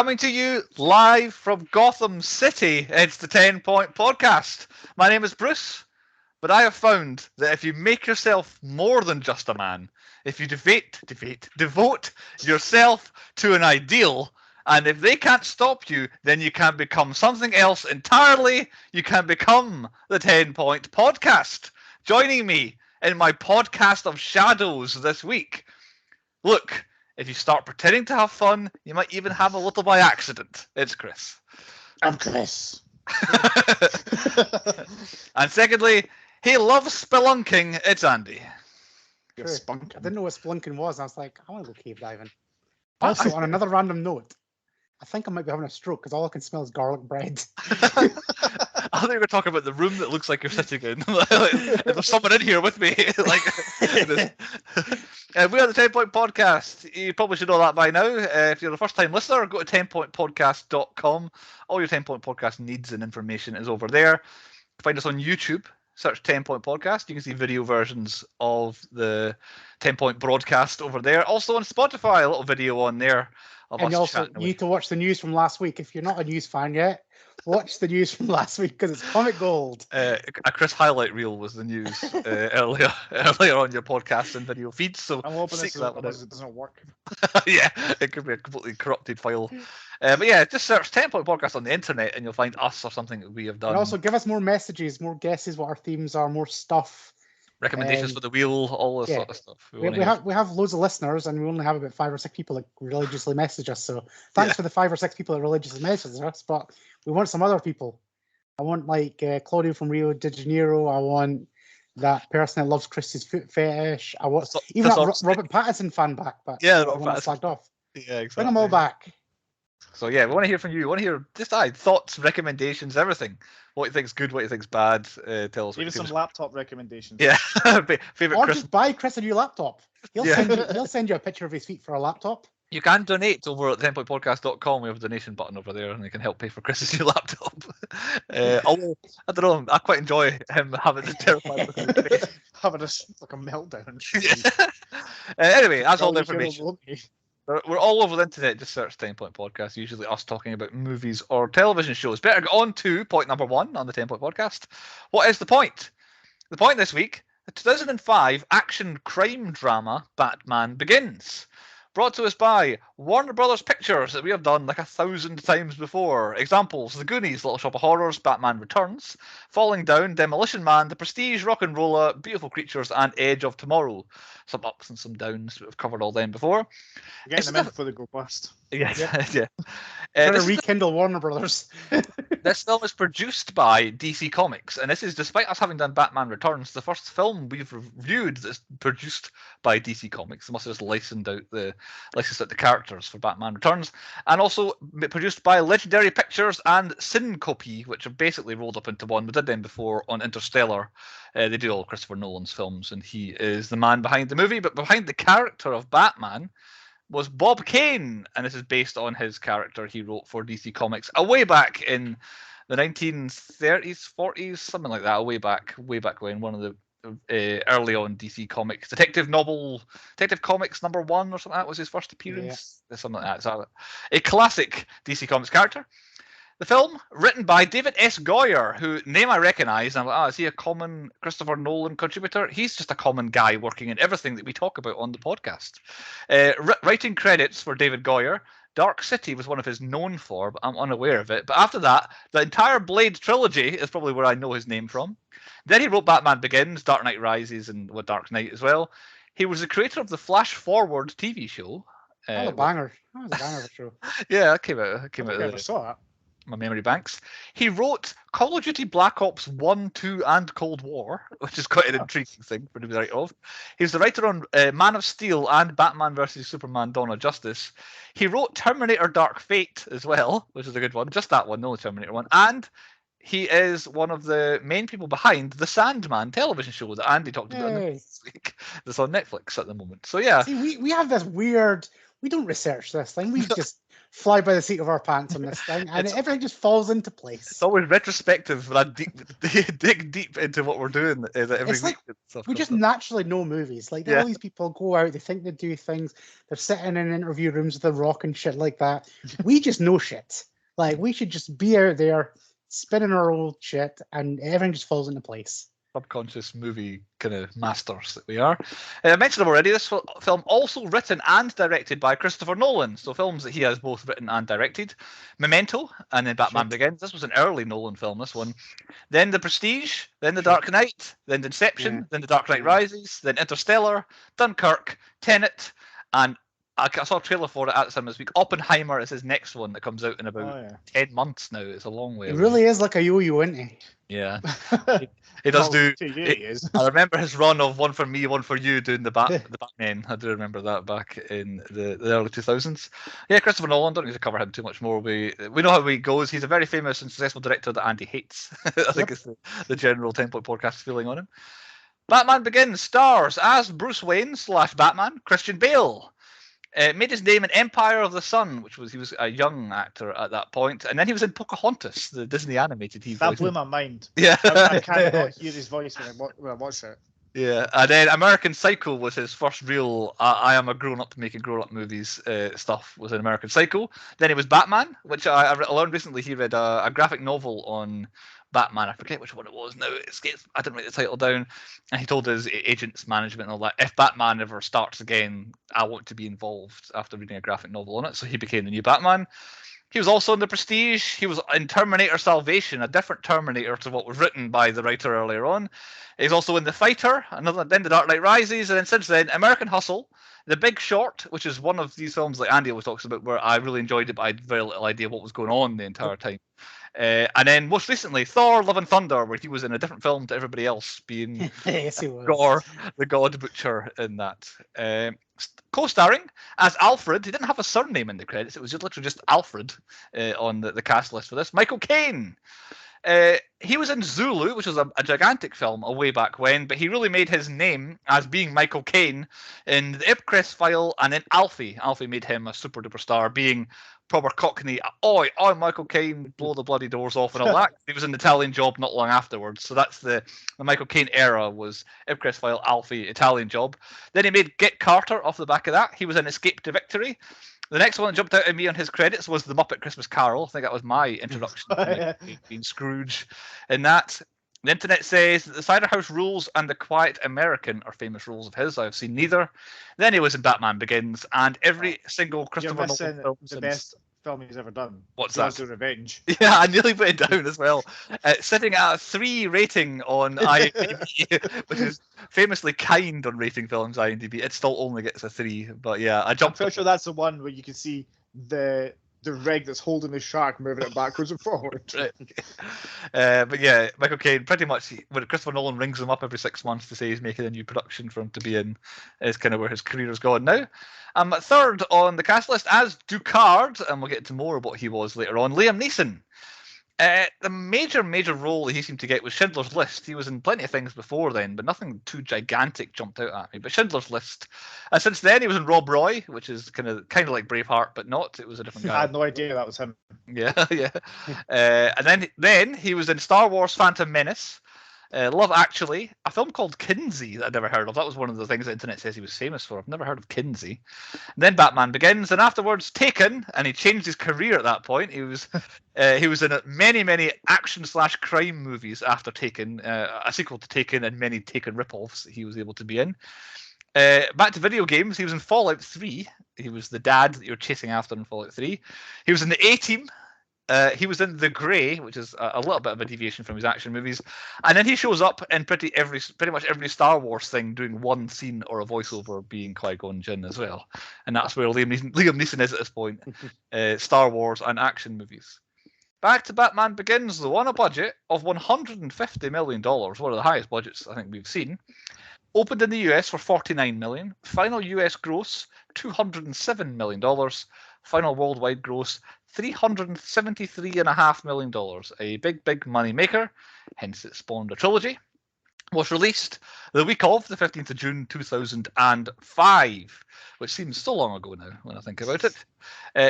Coming to you live from Gotham City, it's the 10 Point Podcast. My name is Bruce, but I have found that if you make yourself more than just a man, if you devote yourself to an ideal, and if they can't stop you, then you can become something else entirely. You can become the 10 Point Podcast. Joining me in my podcast of shadows this week. Look, if you start pretending to have fun, you might even have a little by accident. It's Chris. I'm Chris. And secondly, he loves spelunking. It's Andy. You're True. spunk. I didn't know what spelunking was. And I was like, I want to go cave diving. Also, on another random note, I think I might be having a stroke because all I can smell is garlic bread. I thought you were talking about the room that looks like you're sitting in. There's someone in here with me. We are the 10 Point Podcast. You probably should know that by now. If you're a first-time listener, go to 10pointpodcast.com. All your 10 Point Podcast needs and information is over there. Find us on YouTube. Search 10 Point Podcast. You can see video versions of the 10 Point broadcast over there. Also on Spotify, a little video on there. And you also need to watch the news from last week. If you're not a news fan yet, watch the news from last week because it's comic gold. A Chris highlight reel was the news earlier on your podcast and video feeds. So I'm hoping seek that one out. it doesn't work. Yeah, it could be a completely corrupted file. But yeah, just search 10 Point Podcast on the internet and you'll find us or something that we have done. And also give us more messages, more guesses what our themes are, more stuff. Recommendations for the wheel, all this sort of stuff. We have loads of listeners and we only have about 5 or 6 people that religiously message us. So thanks for the 5 or 6 people that religiously message us, but we want some other people. I want like Claudio from Rio de Janeiro. I want that person that loves Chris's foot fetish. I want even that Robert Pattinson fan back, but yeah, Robert Pattinson flagged off. Yeah, exactly. Bring them all back. So yeah, we want to hear from you. We want to hear just thoughts, recommendations, everything. What you think's good, what you think's bad. Tell us. Even some laptop recommendations. Yeah, favorite. Or Chris. just buy Chris a new laptop. He'll send you a picture of his feet for a laptop. You can donate over at 10pointpodcast.com. We have a donation button over there, and you can help pay for Chris's new laptop. Although I don't know, I quite enjoy him having the terrifying look on his face. Having like a meltdown. Anyway, that's all the information. We're all over the internet. Just search 10 Point Podcast. Usually us talking about movies or television shows. Better get on to point number 1 on the 10 Point Podcast. What is the point? The point this week, the 2005 action crime drama Batman Begins. Brought to us by Warner Brothers Pictures that we have done like 1,000 times before. Examples: The Goonies, Little Shop of Horrors, Batman Returns, Falling Down, Demolition Man, The Prestige, Rock'n'Rolla, Beautiful Creatures, and Edge of Tomorrow. Some ups and some downs. We've covered all them before. You're getting them in before they go bust. Yeah. Trying to rekindle Warner Brothers. This film is produced by DC Comics, and this is, despite us having done Batman Returns, the first film we've reviewed that's produced by DC Comics. They must have just licensed out the characters for Batman Returns, and also produced by Legendary Pictures and Synopsis, which are basically rolled up into one. We did them before on Interstellar. They do all Christopher Nolan's films, and he is the man behind the movie, but behind the character of Batman was Bob Kane, and this is based on his character he wrote for DC Comics way back in the 1930s, 40s, something like that. Way back when, one of the early on DC Comics Detective Comics #1 or something like that was his first appearance. Yeah. Something like that. So a classic DC Comics character. The film, written by David S. Goyer, who name I recognise. I'm like, is he a common Christopher Nolan contributor? He's just a common guy working in everything that we talk about on the podcast. Writing credits for David Goyer. Dark City was one of his known for, but I'm unaware of it. But after that, the entire Blade trilogy is probably where I know his name from. Then he wrote Batman Begins, Dark Knight Rises, and Dark Knight as well. He was the creator of the Flash Forward TV show. That was a banger. That was a banger of a show. Yeah, that came out. I never saw that. My memory banks. He wrote Call of Duty Black Ops 1, 2, and Cold War, which is quite an intriguing thing for him to write of. He was the writer on Man of Steel and Batman vs Superman: Dawn of Justice. He wrote Terminator Dark Fate as well, which is a good one. Just that one, no Terminator one. And he is one of the main people behind the Sandman television show that Andy talked about this week. That's on Netflix at the moment. So yeah. See, we have this weird. We don't research this thing. We just fly by the seat of our pants on this thing, and everything just falls into place. It's always retrospective when I dig deep into what we're doing every It's week. like we just naturally know movies. Like all these people go out, they think they do things. They're sitting in interview rooms with The Rock and shit like that. We just know shit. Like we should just be out there spinning our old shit, and everything just falls into place. Subconscious movie kind of masters that we are. I mentioned already, this film also written and directed by Christopher Nolan, so films that he has both written and directed. Memento, and then Batman Begins. This was an early Nolan film, this one. Then The Prestige, then The Dark Knight, then Inception, then The Dark Knight Rises, then Interstellar, Dunkirk, Tenet, and I saw a trailer for it at some this week. Oppenheimer is his next one that comes out in about 10 months now. It's a long way away. It really is like a yo-yo, isn't he? Yeah. He does do. I remember his run of one for me, one for you, doing the Batman. I do remember that back in the early 2000s. Yeah, Christopher Nolan. Don't need to cover him too much more. We know how he goes. He's a very famous and successful director that Andy hates. I think it's the general 10-point podcast feeling on him. Batman Begins stars as Bruce Wayne / Batman Christian Bale. Made his name in Empire of the Sun, he was a young actor at that point, and then he was in Pocahontas, the Disney animated TV. That blew my mind. Yeah, I cannot hear his voice when I watch it. Yeah, and then American Psycho was his first real I am a grown-up making grown-up movies stuff, was in American Psycho. Then it was Batman, which I learned recently he read a graphic novel on Batman. I forget which one it was now. I didn't write the title down. And he told his agent's management and all that, if Batman ever starts again, I want to be involved, after reading a graphic novel on it. So he became the new Batman. He was also in The Prestige. He was in Terminator Salvation, a different Terminator to what was written by the writer earlier on. He's also in The Fighter, then The Dark Knight Rises, and then since then, American Hustle, The Big Short, which is one of these films like Andy always talks about, where I really enjoyed it, but I had very little idea what was going on the entire time. And then most recently, Thor: Love and Thunder, where he was in a different film to everybody else, being yes, he was. Gore, the God Butcher in that. Co-starring as Alfred, he didn't have a surname in the credits, it was literally just Alfred on the cast list for this, Michael Caine. He was in Zulu, which was a gigantic film a way back when, but he really made his name as being Michael Caine in the Ep05 and in Alfie. Alfie made him a super duper star, being proper Cockney. Oi, Michael Caine, blow the bloody doors off and all that. He was in the Italian Job not long afterwards. So that's the Michael Caine era, was Ep05, Alfie, Italian Job. Then he made Get Carter off the back of that. He was in Escape to Victory. The next one that jumped out at me on his credits was The Muppet Christmas Carol. I think that was my introduction to being Scrooge in that. The internet says that The Cider House Rules and The Quiet American are famous roles of his. I've seen neither. Then he was in Batman Begins, and every single Christopher Nolan film the best film he's ever done. What's Jaws that? of Revenge. Yeah, I nearly put it down as well. Sitting at a 3 rating on IMDb, which is famously kind on rating films IMDb. It still only gets a 3, but yeah, I jumped. I'm pretty sure that's the one where you can see the rig that's holding the shark moving it backwards and forward. Right. But yeah, Michael Caine, pretty much when Christopher Nolan rings him up every 6 months to say he's making a new production for him to be in, is kind of where his career has gone now. Third on the cast list as Ducard, and we'll get into more of what he was later on, Liam Neeson. The major role that he seemed to get was Schindler's List. He was in plenty of things before then, but nothing too gigantic jumped out at me. But Schindler's List. Since then, he was in Rob Roy, which is kind of like Braveheart, but not. It was a different guy. I had no idea that was him. Yeah, yeah. And then he was in Star Wars: Phantom Menace, Love Actually, a film called Kinsey that I'd never heard of. That was one of the things the internet says he was famous for. I've never heard of Kinsey. And then Batman Begins, and afterwards Taken, and he changed his career at that point. He was in many action/crime movies after Taken, a sequel to Taken, and many Taken ripoffs that he was able to be in. Back to video games, he was in Fallout 3. He was the dad that you're chasing after in Fallout 3. He was in the A-Team. He was in The Grey, which is a little bit of a deviation from his action movies, and then he shows up in pretty much every Star Wars thing, doing one scene or a voiceover, being Qui-Gon Jinn as well, and that's where Liam Neeson is at this point. Star Wars and action movies. Back to Batman Begins, though, on a budget of $150 million, one of the highest budgets I think we've seen. Opened in the US for $49 million. Final US gross $207 million. Final worldwide gross $373.5 million. A big money maker, hence it spawned a trilogy. was released the week of the 15th of June 2005, which seems so long ago now when I think about it,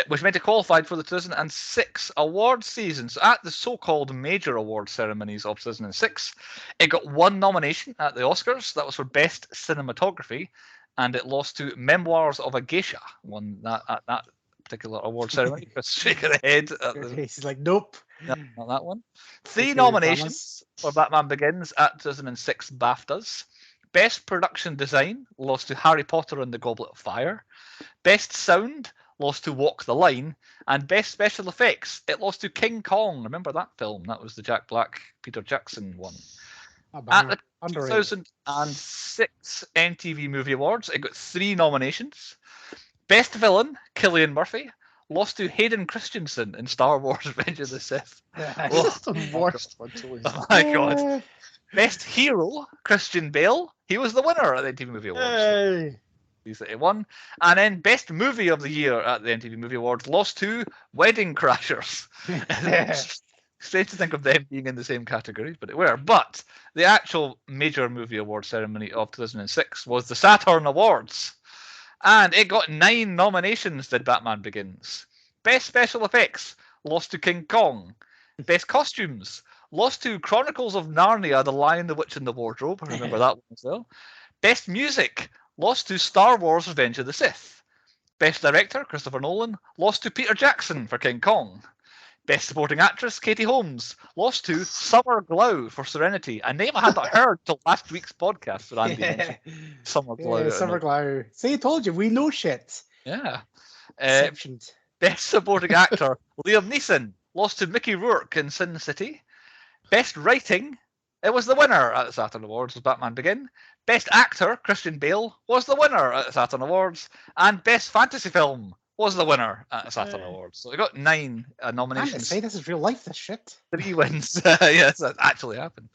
which meant it qualified for the 2006 awards season. So at the so-called major award ceremonies of 2006, it got one nomination at the Oscars. That was for Best Cinematography, and it lost to Memoirs of a Geisha, won that at that particular award ceremony. Chris shaking the head at the He's like, nope. no, not that one. Three Okay, nominations for Batman Begins at 2006 BAFTAs. Best Production Design lost to Harry Potter and the Goblet of Fire. Best Sound lost to Walk the Line. And Best Special Effects, it lost to King Kong. Remember that film? That was the Jack Black, Peter Jackson one. At the 2006 MTV Movie Awards, it got 3 nominations. Best Villain, Cillian Murphy, lost to Hayden Christensen in Star Wars Revenge of the Sith. That's the worst one to lose. Oh my god. Best Hero, Christian Bale. He was the winner at the MTV Movie Awards. Hey. He's the one. And then Best Movie of the Year at the MTV Movie Awards lost to Wedding Crashers. Strange to think of them being in the same category, but it were. But the actual major movie award ceremony of 2006 was the Saturn Awards. And it got 9 nominations, did Batman Begins. Best Special Effects, lost to King Kong. Best Costumes, lost to Chronicles of Narnia, The Lion, the Witch, and the Wardrobe. I remember that one as well. Best Music, lost to Star Wars Revenge of the Sith. Best Director, Christopher Nolan, lost to Peter Jackson for King Kong. Best Supporting Actress, Katie Holmes, lost to Summer Glau for Serenity, a name I had not heard till last week's podcast where Andy mentioned Summer Glau. Yeah, Summer Glau. See, I told you, we know shit. Yeah. Exceptions. Best Supporting Actor, Liam Neeson, lost to Mickey Rourke in Sin City. Best Writing, it was the winner at the Saturn Awards, was Batman Begin. Best Actor, Christian Bale, was the winner at the Saturn Awards. And Best Fantasy Film was the winner at the Saturn Awards. So it got 9 nominations. Say this is real life, this shit. 3 wins. Yes, that actually happened.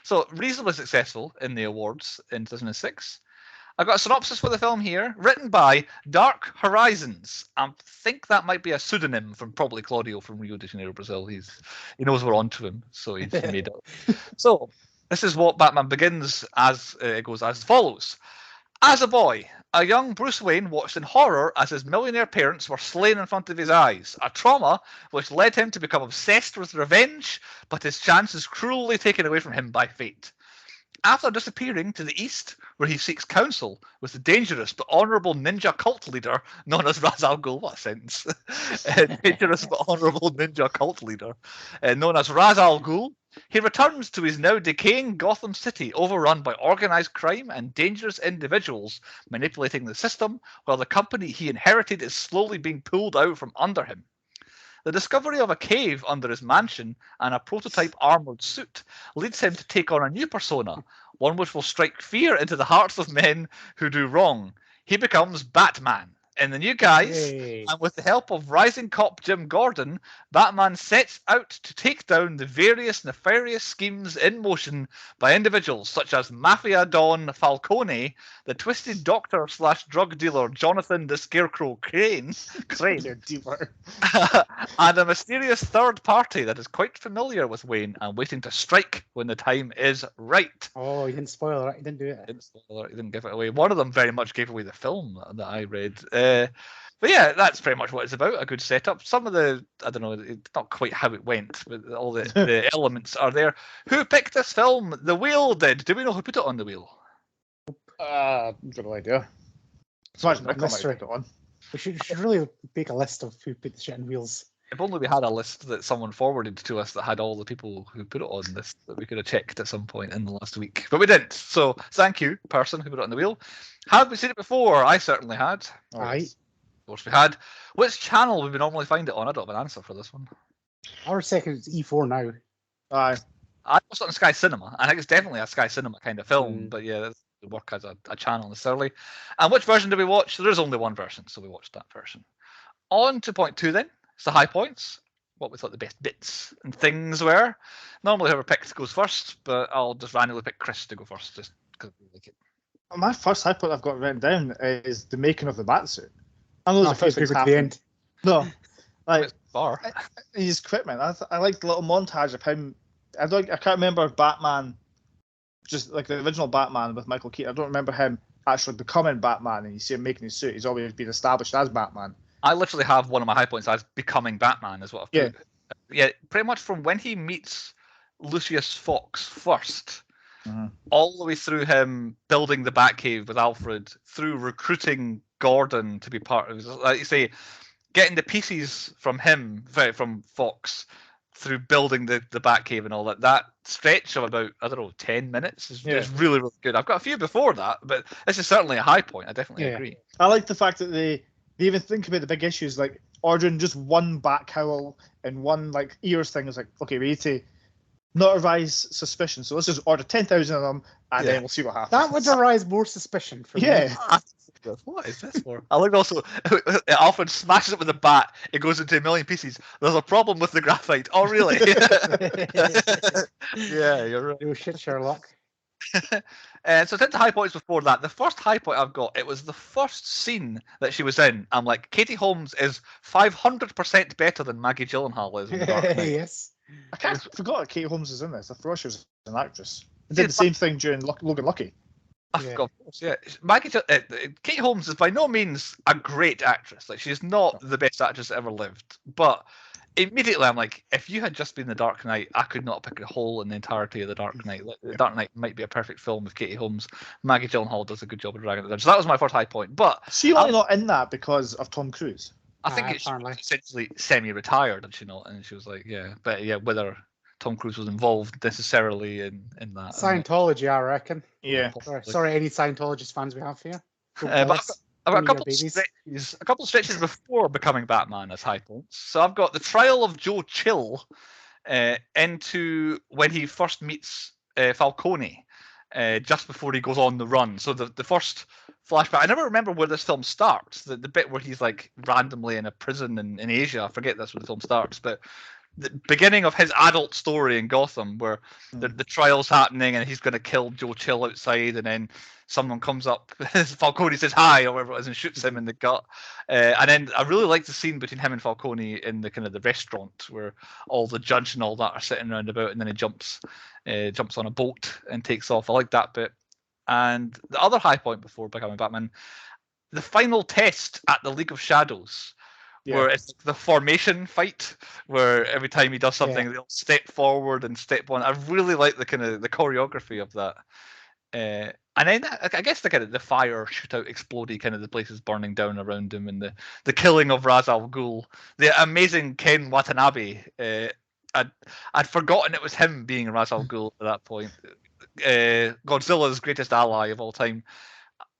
So reasonably successful in the awards in 2006. I've got a synopsis for the film here, written by Dark Horizons. I think that might be a pseudonym from probably Claudio from Rio de Janeiro, Brazil. He knows we're on to him, so he made it. So this is what Batman Begins as it goes as follows. As a boy, a young Bruce Wayne watched in horror as his millionaire parents were slain in front of his eyes, a trauma which led him to become obsessed with revenge, but his chances cruelly taken away from him by fate. After disappearing to the east, where he seeks counsel with the dangerous but honourable ninja cult leader known as Ra's al Ghul. What a sentence. Dangerous but honourable ninja cult leader known as Ra's al Ghul. He returns to his now decaying Gotham City, overrun by organised crime and dangerous individuals manipulating the system, while the company he inherited is slowly being pulled out from under him. The discovery of a cave under his mansion and a prototype armoured suit leads him to take on a new persona, one which will strike fear into the hearts of men who do wrong. He becomes Batman. In the new guise, and with the help of rising cop Jim Gordon, Batman sets out to take down the various nefarious schemes in motion by individuals such as Mafia Don Falcone, the twisted doctor / drug dealer Jonathan the Scarecrow Caine, and a mysterious third party that is quite familiar with Wayne and waiting to strike when the time is right. Oh, you didn't spoil it. You didn't do it. He didn't give it away. One of them very much gave away the film that I read. But yeah, that's pretty much what it's about. A good setup. Some of the, I don't know, it's not quite how it went, but all the elements are there. Who picked this film? The Wheel did. Do we know who put it on the wheel? Got no idea. So much Nick might put it on. We should really make a list of who put the shit on wheels. If only we had a list that someone forwarded to us that had all the people who put it on this that we could have checked at some point in the last week. But we didn't. So thank you, person who put it on the wheel. Have we seen it before? I certainly had. Aye. Of course we had. Which channel would we normally find it on? I don't have an answer for this one. I would say it's E4 now. Aye. I watched it on Sky Cinema. I think it's definitely a Sky Cinema kind of film. But yeah, it doesn't work as a channel necessarily. And which version did we watch? There is only one version, so we watched that version. On to point 2 then. It's the high points. What we thought the best bits and things were. Normally whoever picked goes first, but I'll just randomly pick Chris to go first just because we like it. My first high point I've got written down is the making of the Batsuit. I know there's a few things at the end. No, like bar. His equipment. I like the little montage of him. I can't remember Batman just like the original Batman with Michael Keaton. I don't remember him actually becoming Batman, and you see him making his suit. He's always been established as Batman. I literally have one of my high points as becoming Batman, is what I've Yeah. put. Yeah, pretty much from when he meets Lucius Fox first, all the way through him building the Batcave with Alfred, through recruiting Gordon to be part of, like you say, getting the pieces from him, from Fox, through building the Batcave and all that. That stretch of about, I don't know, 10 minutes is really, really good. I've got a few before that, but this is certainly a high point. I definitely agree. I like the fact that they even think about the big issues, like ordering just one bat cowl and one like ears thing. Is like, okay, we need to not arise suspicion, so let's just order 10,000 of them, and then we'll see what happens. That would arise more suspicion for me. What is this for? I like also Alfred smashes it with a bat. It goes into a million pieces. There's a problem with the graphite. Oh, really? Yeah, you're right. Oh shit, Sherlock. So since the high points before that, the first high point I've got, it was the first scene that she was in. I'm like, Katie Holmes is 500% better than Maggie Gyllenhaal is in The Dark Knight. Yes. I forgot that Katie Holmes is in this. I forgot she was an actress. I did the same thing during Logan Lucky. Of course, yeah. Katie Holmes is by no means a great actress. Like, she's not the best actress that ever lived. But immediately, I'm like, if you had just been The Dark Knight, I could not pick a hole in the entirety of The Dark Knight. Like, The Dark Knight might be a perfect film with Katie Holmes. Maggie Gyllenhaal does a good job of dragging it down. So that was my first high point. But she only not in that because of Tom Cruise. I think it's essentially semi-retired, and she not, and she was like, whether Tom Cruise was involved necessarily in that. Scientology, I reckon. Yeah. Sorry, any Scientologist fans we have here. But I've got a couple of stretches before becoming Batman as high points. So I've got the trial of Joe Chill into when he first meets Falcone, just before he goes on the run. So the first flashback, I never remember where this film starts. The bit where he's like randomly in a prison in Asia. I forget that's where the film starts, but the beginning of his adult story in Gotham, where the trial's happening and he's going to kill Joe Chill outside, and then someone comes up, Falcone says hi or whatever it is, and shoots him in the gut. And then I really like the scene between him and Falcone in the kind of the restaurant where all the judge and all that are sitting around about, and then he jumps on a boat and takes off. I like that bit. And the other high point before becoming Batman, the final test at the League of Shadows. Yeah. Where it's the formation fight, where every time he does something, they'll step forward and step on. I really like the kind of the choreography of that. And then I guess the kind of the fire shootout, explodey, kind of the places burning down around him, and the killing of Ra's al Ghul, the amazing Ken Watanabe. I'd forgotten it was him being Ra's al Ghul at that point. Godzilla's greatest ally of all time.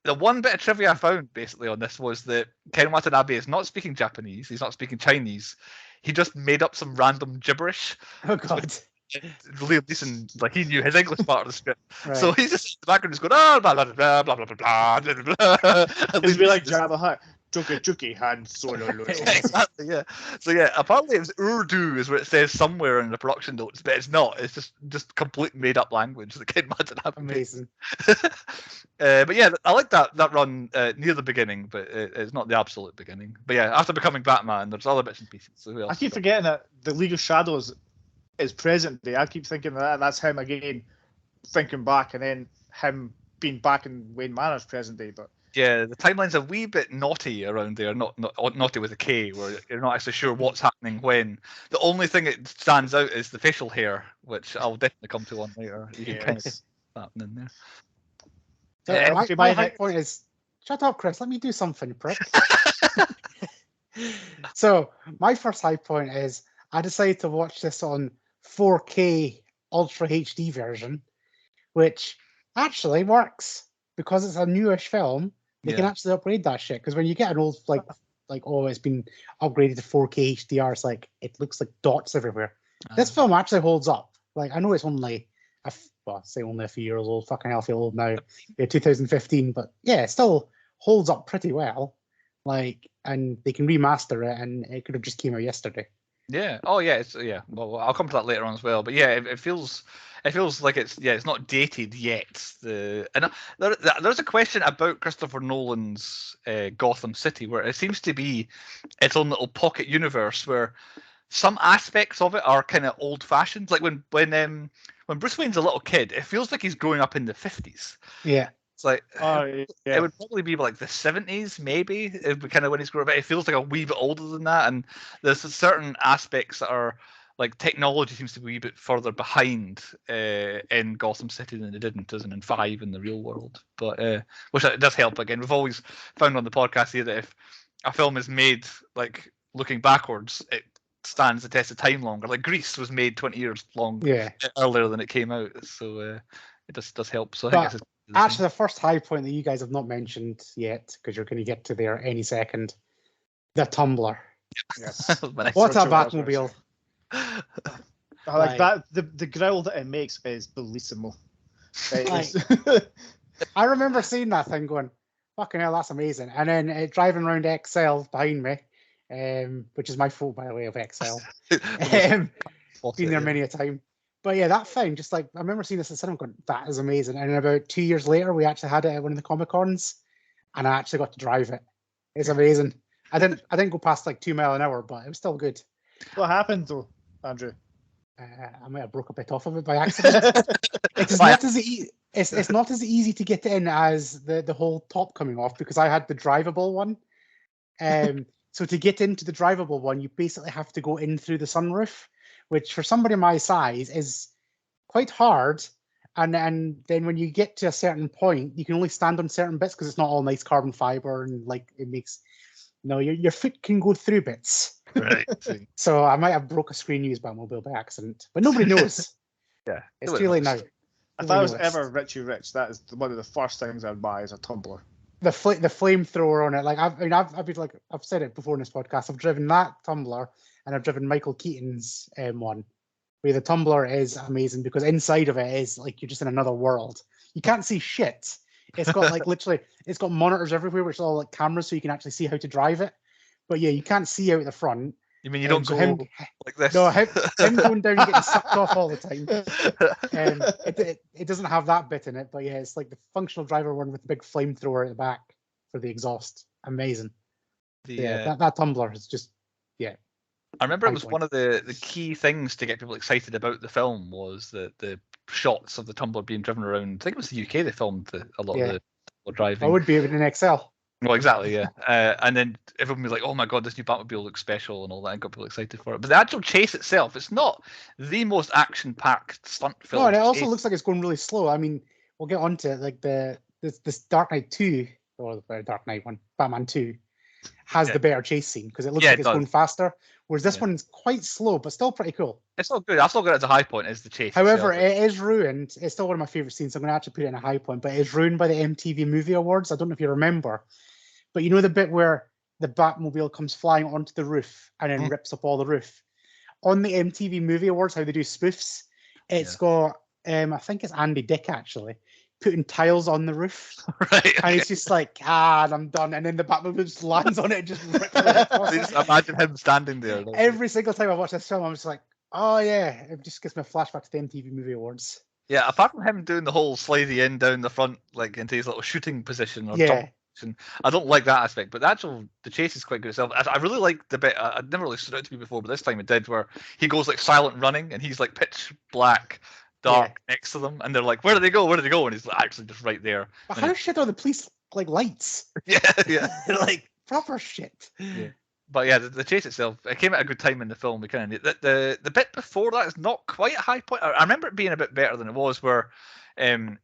The one bit of trivia I found basically on this was that Ken Watanabe is not speaking Japanese. He's not speaking Chinese. He just made up some random gibberish. Oh God! Liam Neeson, like, he knew his English part of the script, so he's just in the background just going blah blah blah blah blah blah blah blah. It'd be like Jabba the Hutt. Chuki Han Solo. Exactly, yeah. So yeah, apparently it was Urdu is what it says somewhere in the production notes, but it's not. It's just complete made up language that Ken Watanabe. Amazing. But yeah, I like that run near the beginning, but it's not the absolute beginning. But yeah, after becoming Batman, there's other bits and pieces. So who else? I keep forgetting that the League of Shadows is present day. I keep thinking that's him again, thinking back, and then him being back in Wayne Manor's present day, but. Yeah, the timeline's a wee bit naughty around there, not naughty with a K, where you're not actually sure what's happening when. The only thing that stands out is the facial hair, which I'll definitely come to on later. You can kind of happening there. My high point is, shut up, Chris. Let me do something, prick. So my first high point is I decided to watch this on 4K Ultra HD version, which actually works because it's a newish film. They can actually upgrade that shit, because when you get an old like it's been upgraded to 4K HDR, it's like it looks like dots everywhere. This film actually holds up. Like, I know it's only only a few years old. Fucking hell, I feel old now. Yeah, 2015, but yeah, it still holds up pretty well. Like, and they can remaster it, and it could have just came out yesterday. Yeah. Oh yeah. Well, I'll come to that later on as well. But yeah, it feels like it's not dated yet. There's a question about Christopher Nolan's Gotham City, where it seems to be its own little pocket universe where some aspects of it are kind of old-fashioned. Like when when Bruce Wayne's a little kid, it feels like he's growing up in the 50s. Yeah. It's like yeah. it would probably be like the 70s, maybe. It'd be kind of when he's growing up. It feels like a wee bit older than that, and there's certain aspects that are like technology seems to be a wee bit further behind in Gotham City than it did in 2005 in the real world. But which does help. Again, we've always found on the podcast here that if a film is made like looking backwards, it stands the test of time longer. Like Grease was made 20 years earlier than it came out, so it does help. So I think it's actually the first high point that you guys have not mentioned yet, because you're going to get to there any second, the Tumbler. Yes. What a Batmobile! I like that. The growl that it makes is bellissimo. I remember seeing that thing going, fucking hell, that's amazing. And then driving around XL behind me, which is my fault, by the way, of XL. Been there many a time. But yeah, that thing, just like, I remember seeing this in cinema going, that is amazing. And then about 2 years later, we actually had it at one of the Comic-Cons, and I actually got to drive it. It's amazing. I didn't go past like 2 miles an hour, but it was still good. What happened though, Andrew? I might have broke a bit off of it by accident. It's not as it's not as easy to get in as the whole top coming off, because I had the drivable one. So to get into the drivable one, you basically have to go in through the sunroof, which for somebody my size is quite hard. And then when you get to a certain point, you can only stand on certain bits because it's not all nice carbon fiber, and like it makes your foot can go through bits. Right. So I might have broke a screen used Batmobile by accident, but nobody knows. Yeah, it's too late now. If I was ever Richie Rich, that is one of the first things I'd buy is a Tumbler. The flamethrower on it, like I've been like, I've said it before in this podcast. I've driven that Tumbler, and I've driven Michael Keaton's one, where the Tumbler is amazing because inside of it is like you're just in another world. You can't see shit. It's got like literally, it's got monitors everywhere, which are all like cameras, so you can actually see how to drive it. But yeah, you can't see out the front. You mean you don't go like this? No, him going down and getting sucked off all the time. It doesn't have that bit in it, but yeah, it's like the functional driver one with the big flamethrower at the back for the exhaust. Amazing. That Tumbler is just, yeah. I remember it was one of the key things to get people excited about the film was the shots of the Tumbler being driven around. I think it was the UK they filmed a lot of the driving. I would be in XL. Well, exactly, yeah. And then everyone was like, "Oh my god, this new Batmobile looks special," and all that, and got people excited for it. But the actual chase itself, it's not the most action-packed stunt film. No, and it also looks like it's going really slow. I mean, we'll get onto it. Like this Dark Knight 2, or the Dark Knight one, Batman 2, has the better chase scene because it looks like it's going faster. Whereas this one's quite slow, but still pretty cool. It's still good. I've still got it as a high point, is the chase. However, it is ruined. It's still one of my favourite scenes, so I'm going to actually put it in a high point, but it is ruined by the MTV Movie Awards. I don't know if you remember, but you know the bit where the Batmobile comes flying onto the roof and then rips up all the roof? On the MTV Movie Awards, how they do spoofs, it's got, I think it's Andy Dick actually, putting tiles on the roof. Right. And he's just like, I'm done. And then the Batmobile just lands on it and just rips it off. Just imagine him standing there. Every single time I watch this film, I'm just like, oh yeah, it just gives me a flashback to the MTV Movie Awards. Yeah, apart from him doing the whole slidey in down the front, like into his little shooting position or jump position, I don't like that aspect. But the chase is quite good itself. I really like the bit. I'd never really stood out to me before, but this time it did, where he goes like silent running and he's like pitch black. Dark next to them, and they're like, "Where do they go? Where do they go?" And he's actually just right there. But how shit are the police like lights? Yeah, like proper shit. Yeah. But yeah, the chase itself, it came at a good time in the film. We kind of the bit before that is not quite a high point. I remember it being a bit better than it was, where the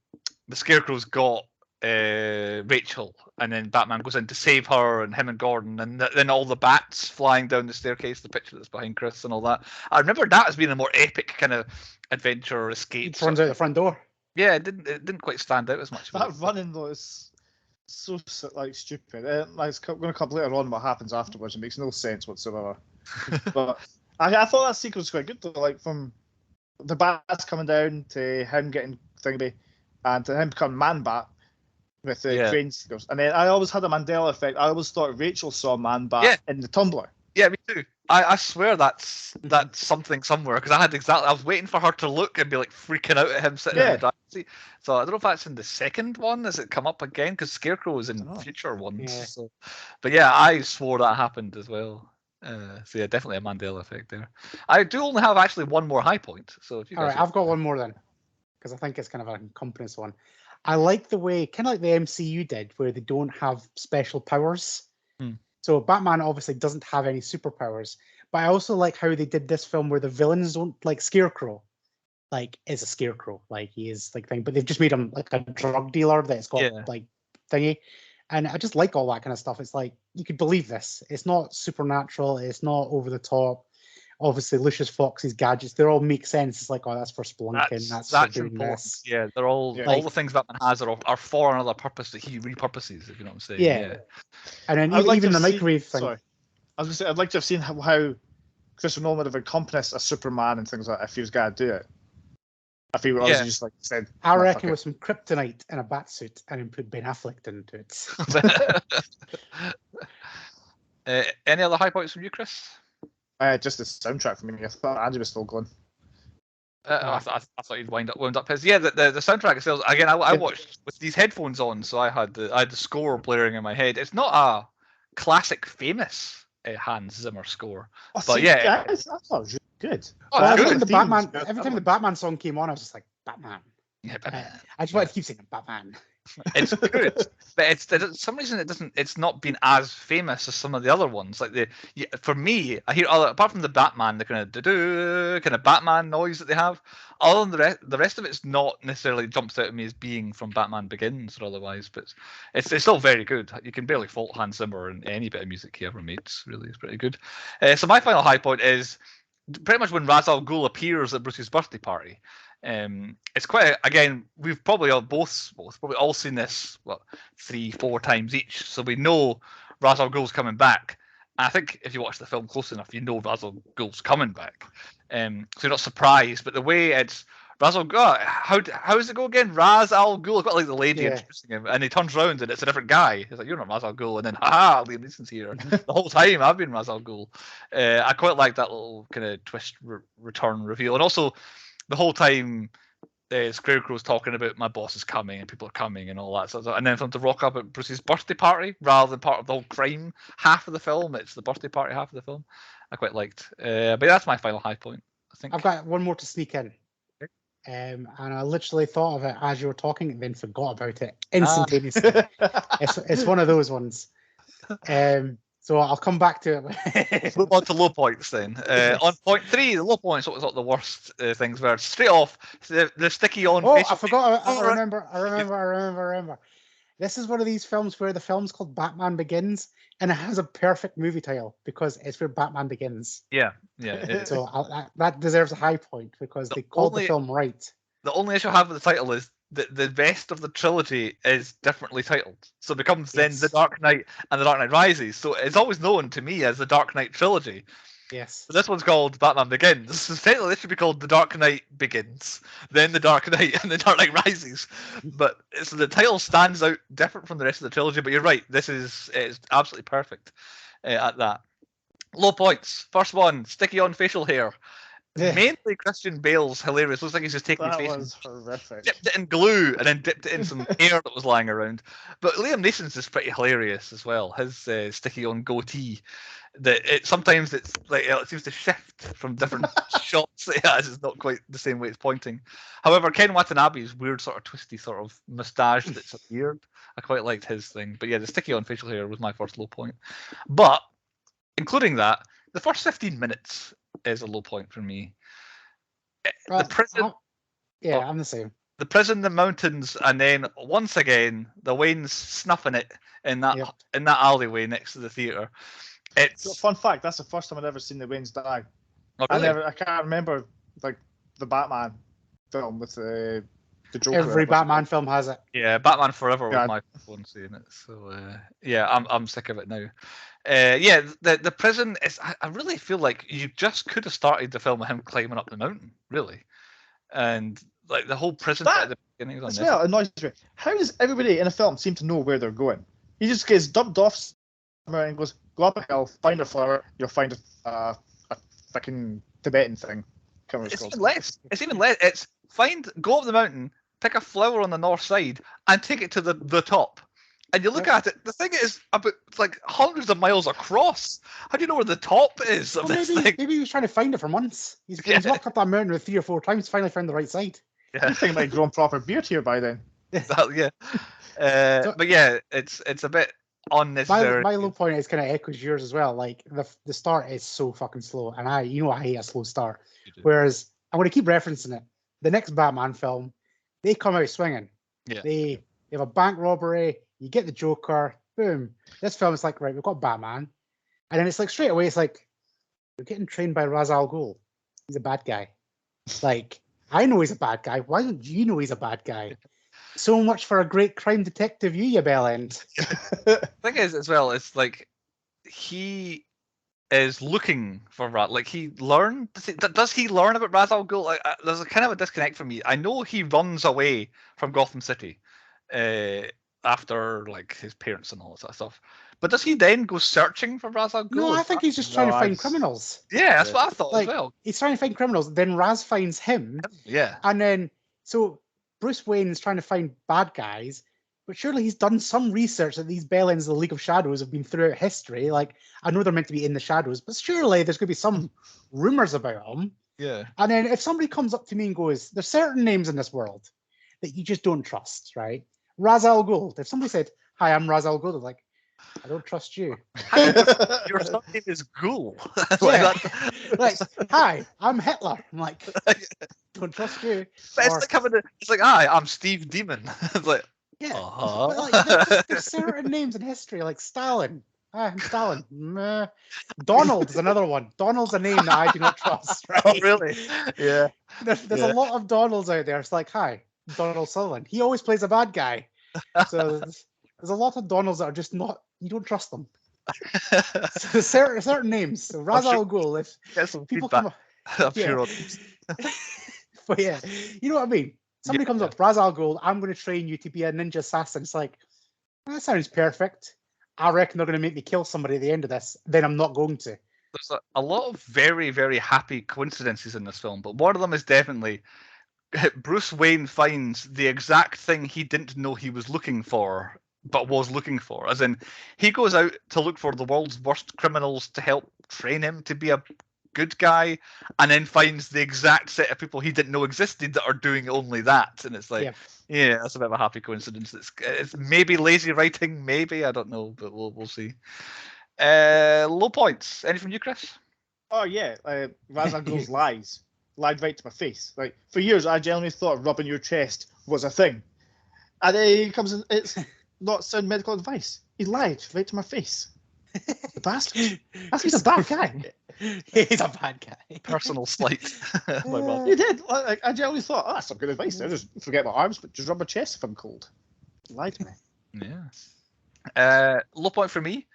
Scarecrow's got Rachel, and then Batman goes in to save her, and him and Gordon, and then all the bats flying down the staircase, the picture that's behind Chris and all that. I remember that as being a more epic kind of adventure or escape. He runs out the front door. Yeah, it didn't quite stand out as much. That running though is so like stupid. It's going to come later on what happens afterwards. It makes no sense whatsoever. But I thought that sequence was quite good though. Like from the bats coming down to him getting thingy, and to him becoming Man-Bat. With the cranes, and then I always had a Mandela effect. I always thought Rachel saw Man-Bat in the Tumbler. Yeah, me too. I swear that's something somewhere because I was waiting for her to look and be like freaking out at him sitting in the driver's seat. So I don't know if that's in the second one. Has it come up again? Because Scarecrow is in future ones. Yeah. So, but yeah, I swore that happened as well. So yeah, definitely a Mandela effect there. I do only have actually one more high point. So if you all right, I've got one more then. because I think it's kind of an encompassing one. I like the way, kind of like the MCU did, where they don't have special powers. So Batman obviously doesn't have any superpowers, but I also like how they did this film where the villains don't, like Scarecrow, like is a Scarecrow, like he is like thing, but they've just made him like a drug dealer that's got like thingy, and I just like all that kind of stuff. It's like you could believe this. It's not supernatural. It's not over the top. Obviously, Lucius Fox's gadgets, they all make sense. It's like, oh, that's for spelunking, that's for doing important. this. Yeah, they're all the things Batman has are for another purpose that he repurposes, if you know what I'm saying. Yeah. And then even the microwave thing. Sorry. I was going to say, I'd like to have seen how Christopher Nolan would have encompassed a Superman and things like that if he was going to do it. If he was just like said, I reckon with some kryptonite and a batsuit and then put Ben Affleck into it. Any other high points from you, Chris? Just the soundtrack for me. I thought Andy was still going. I thought he'd wound up his. Yeah, the soundtrack itself. Again, I watched with these headphones on, so I had the score blaring in my head. It's not a classic, famous Hans Zimmer score, I but thought it was really good. Every time the Batman song came on, I was just like, Batman. Yeah, Batman. I just wanted to keep saying Batman. It's good, but for some reason it's not been as famous as some of the other ones. Like for me, I hear apart from the Batman, the kind of Batman noise that they have. Other than the rest of it's not necessarily jumps out at me as being from Batman Begins or otherwise, but it's still very good. You can barely fault Hans Zimmer in any bit of music he ever made. Really, it's pretty good. So my final high point is pretty much when Ra's al Ghul appears at Bruce's birthday party. It's quite again. We've probably all seen this 3-4 times each, so we know Ra's al Ghul's coming back. And I think if you watch the film close enough, you know Ra's al Ghul's coming back. So you're not surprised. But the way it's Ra's al Ghul, how does it go again? Ra's al Ghul, quite like the lady introducing him, and he turns around and it's a different guy. He's like, "You're not Ra's al Ghul," and then Liam Neeson's here. The whole time I've been Ra's al Ghul. I quite like that little kind of twist, return, reveal, and also the whole time Scarecrow's talking about my boss is coming and people are coming and all that sort of, and then for him to rock up at Bruce's birthday party rather than part of the whole crime half of the film, it's the birthday party half of the film. I quite liked, but that's my final high point. I think I've got one more to sneak in, and I literally thought of it as you were talking and then forgot about it instantaneously. It's one of those ones. So I'll come back to it. Move on to low points then. On point 3, the low points, what was the worst things were? Straight off, the sticky on. Oh, I forgot. I remember. This is one of these films where the film's called Batman Begins, and it has a perfect movie title because it's where Batman begins. Yeah. So that deserves a high point because they called the film right. The only issue I have with the title is that the rest of the trilogy is differently titled. So it becomes then The Dark Knight and The Dark Knight Rises. So it's always known to me as The Dark Knight Trilogy. Yes. But this one's called Batman Begins. So technically, this should be called The Dark Knight Begins, then The Dark Knight, and The Dark Knight Rises. But so the title stands out different from the rest of the trilogy. But you're right, it's absolutely perfect at that. Low points. First one, sticky on facial hair. Yeah. Mainly Christian Bale's hilarious. Looks like he's just taking his face was horrific. Dipped it in glue and then dipped it in some hair that was lying around. But Liam Neeson's is pretty hilarious as well. His sticky on goatee. Sometimes it's like it seems to shift from different shots it has. It's not quite the same way it's pointing. However, Ken Watanabe's weird sort of twisty sort of moustache that's weird. I quite liked his thing. But yeah, the sticky on facial hair was my first low point. But including that, the first 15 minutes is a low point for me. The prison. I'm the same. The prison, the mountains, and then once again the Wayne's snuffing it in that alleyway next to the theater. It's a fun fact. That's the first time I'd ever seen the Waynes die. Oh, really? I can't remember like the Batman film with the Joker. Every Batman film has it. Yeah, Batman Forever was my one seeing it. So I'm sick of it now. The prison is. I really feel like you just could have started the film with him climbing up the mountain, really, and like the whole prison at the beginning. As well annoys me. How does everybody in a film seem to know where they're going? He just gets dumped off somewhere and goes, go up a hill, find a flower, you'll find a fucking Tibetan thing. It's even less. It's go up the mountain, pick a flower on the north side, and take it to the top. And you look at it, the thing is about like hundreds of miles across. How do you know where the top is of this thing? Maybe he was trying to find it for months. He's walked up that mountain 3 or 4 times, finally found the right side. Yeah. You think I might have grown proper beard here by then. Yeah. But yeah, it's a bit unnecessary. My low point is kind of echoes yours as well. Like the start is so fucking slow, and I hate a slow start. Whereas I'm going to keep referencing it. The next Batman film, they come out swinging. Yeah. They have a bank robbery. You get the Joker. Boom. This film is like, right, we've got Batman, and then it's like straight away, it's like you're getting trained by Ra's al Ghul. He's a bad guy. Like, I know he's a bad guy. Why don't you know he's a bad guy? So much for a great crime detective, you bellend. Thing is, as well, it's like he is looking for Raz. Like he learned. Does he learn about Ra's al Ghul? Like, there's a kind of a disconnect for me. I know he runs away from Gotham City after like his parents and all that sort of stuff. But does he then go searching for Ra's al Ghul? No, I think he's just trying to find criminals. Yeah, that's what I thought like, as well. He's trying to find criminals. Then Raz finds him. Yeah. And then so Bruce Wayne is trying to find bad guys, but surely he's done some research that these Bellends of the League of Shadows have been throughout history. Like, I know they're meant to be in the shadows, but surely there's going to be some rumors about them. Yeah. And then if somebody comes up to me and goes, there's certain names in this world that you just don't trust, right? Ra's al Ghul. If somebody said, hi, I'm Ra's al Ghul, they're like, I don't trust you. Your son name is Ghoul. Like, hi, I'm Hitler. I'm like, don't trust you. But it's like having it's like, hi, I'm Steve Demon. It's like, yeah. uh-huh. Like, there's certain names in history, like Stalin. Hi, I'm Stalin. Meh. Donald is another one. Donald's a name that I do not trust. Right? Oh, really? Yeah. There's a lot of Donalds out there. It's like, hi, Donald Sutherland. He always plays a bad guy. So there's a lot of Donalds that are just not. You don't trust them. So certain names. So Ra's al Ghul. If people come up, I'm sure. But yeah, you know what I mean. Somebody comes up, Ra's al Ghul. I'm going to train you to be a ninja assassin. It's like, that sounds perfect. I reckon they're going to make me kill somebody at the end of this. Then I'm not going to. There's a lot of very, very happy coincidences in this film, but one of them is definitely Bruce Wayne finds the exact thing he didn't know he was looking for, but was looking for. As in, he goes out to look for the world's worst criminals to help train him to be a good guy, and then finds the exact set of people he didn't know existed that are doing only that. And it's like, yeah, that's a bit of a happy coincidence. It's maybe lazy writing, maybe, I don't know, but we'll see. Low points. Any from you, Chris? Oh yeah, Ra's al Ghul's lied right to my face. Like, for years, I genuinely thought rubbing your chest was a thing, and then he comes in. It's not sound medical advice. He lied right to my face. The bastard. He's a bad guy. He's a bad guy. Personal slight. My bad. You did. Like, I genuinely thought, that's some good advice. I just forget my arms, but just rub my chest if I'm cold. He lied to me. Yeah. Low point for me.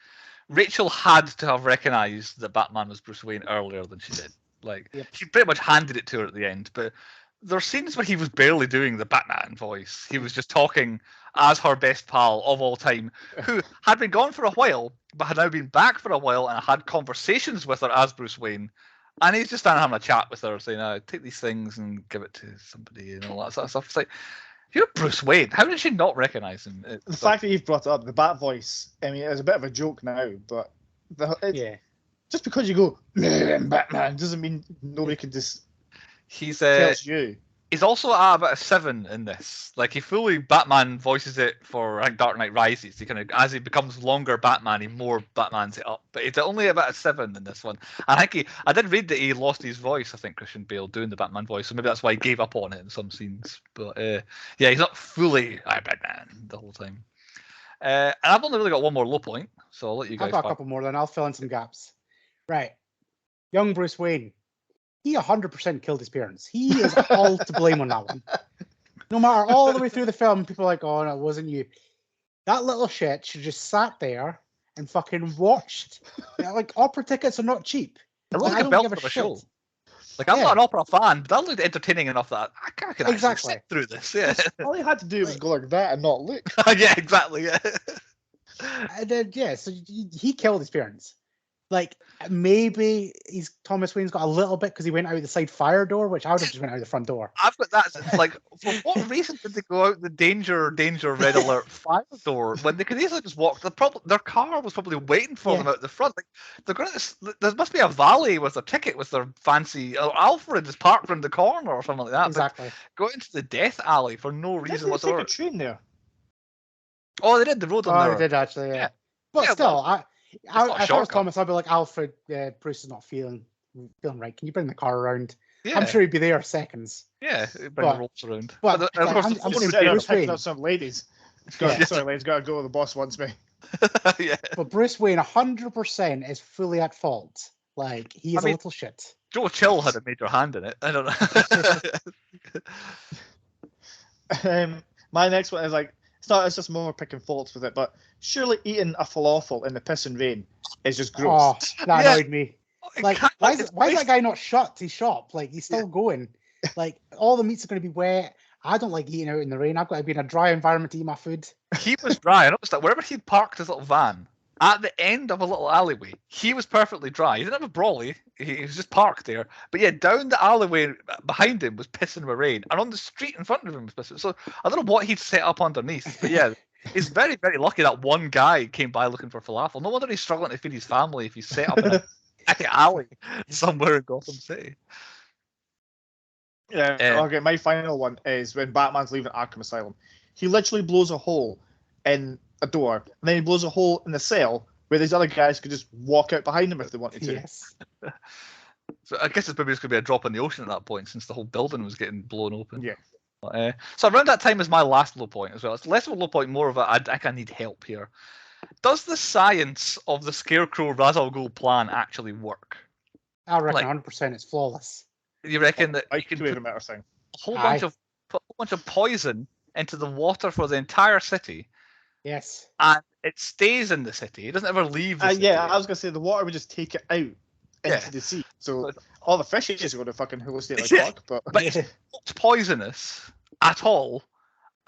Rachel had to have recognised that Batman was Bruce Wayne earlier than she did. Like, she pretty much handed it to her at the end, but there are scenes where he was barely doing the Batman voice. He was just talking as her best pal of all time, who had been gone for a while, but had now been back for a while and had conversations with her as Bruce Wayne. And he's just standing having a chat with her, saying, take these things and give it to somebody and all that sort of stuff. It's like, you're Bruce Wayne. How did she not recognise him? The fact that you've brought it up, the Bat voice, I mean, it's a bit of a joke now, but just because you go, Batman, doesn't mean nobody can just tell you. He's also at about a 7 in this. Like, he fully Batman voices it for, I think, Dark Knight Rises. He kind of, as he becomes longer Batman, he more Batmans it up. But it's only about a 7 in this one. And I think I did read that he lost his voice, I think, Christian Bale, doing the Batman voice. So maybe that's why he gave up on it in some scenes. But yeah, he's not fully Batman the whole time. And I've only really got one more low point, so I'll let you guys. I've got a couple more, then I'll fill in some gaps. Right. Young Bruce Wayne. He 100% killed his parents. He is all to blame on that one. No matter all the way through the film, people are like, oh, no, it wasn't you. That little shit should just sat there and fucking watched. Like, opera tickets are not cheap. It looks like a belt of a show. Like, I'm not an opera fan, but that looked entertaining enough that I can actually sit through this. Yeah. All he had to do was go like that and not look. Yeah, exactly. Yeah. And then, so he killed his parents. Like maybe Thomas Wayne's got a little bit because he went out the side fire door, which I would have just went out the front door. I've got that. It's like, for what reason did they go out the danger, red alert fire door when they could easily just walk? Their car was probably waiting for them out the front. Like, they're going to. There must be a valet with a ticket with their fancy. Alfred is parked around the corner or something like that. Exactly. But go into the death alley for no reason whatsoever. Take a train there. Oh, they did. The road on there. Oh, they did actually. Yeah. But Yeah, still, well, if I was Thomas, I'd be like, Alfred, Bruce is not feeling right. Can you bring the car around? Yeah. I'm sure he'd be there seconds. Yeah, bring the ropes around. But of like, course, I'm Just saying Bruce picking Wayne. up some ladies. Yeah. Sorry, ladies, gotta go. The boss wants me. yeah. But Bruce Wayne 100% is fully at fault. Like, he is a little shit. Joe Chill had a major hand in it. I don't know. My next one is like, it's just more picking faults with it, but surely eating a falafel in the piss and rain is just gross. Oh, that annoyed me. Like, why is that guy not shut his shop? Like, he's still going. Like, all the meats are going to be wet. I don't like eating out in the rain. I've got to be in a dry environment to eat my food. He was dry. I noticed that wherever he'd parked his little van, at the end of a little alleyway, he was perfectly dry. He didn't have a brolly. He was just parked there. But yeah, down the alleyway behind him was pissing with rain. And on the street in front of him was pissing. So I don't know what he'd set up underneath. But yeah, he's very, very lucky that one guy came by looking for falafel. No wonder he's struggling to feed his family if he's set up in a alley somewhere in Gotham City. Yeah, okay, my final one is when Batman's leaving Arkham Asylum. He literally blows a hole in a door, and then he blows a hole in the cell where these other guys could just walk out behind him if they wanted to. Yes. So I guess it's maybe just going to be a drop in the ocean at that point, since the whole building was getting blown open. Yeah. But, so around that time is my last low point as well. It's less of a low point, more of a I think I need help here. Does the science of the Scarecrow Ra's al Ghul plan actually work? I reckon 100% it's flawless. You reckon that I you can put put thing. a whole bunch of poison into the water for the entire city? Yes. And it stays in the city. It doesn't ever leave the city. Yeah, I was going to say the water would just take it out into the sea. So all the fishes are going to fucking hallucinate like fuck. But it's not poisonous at all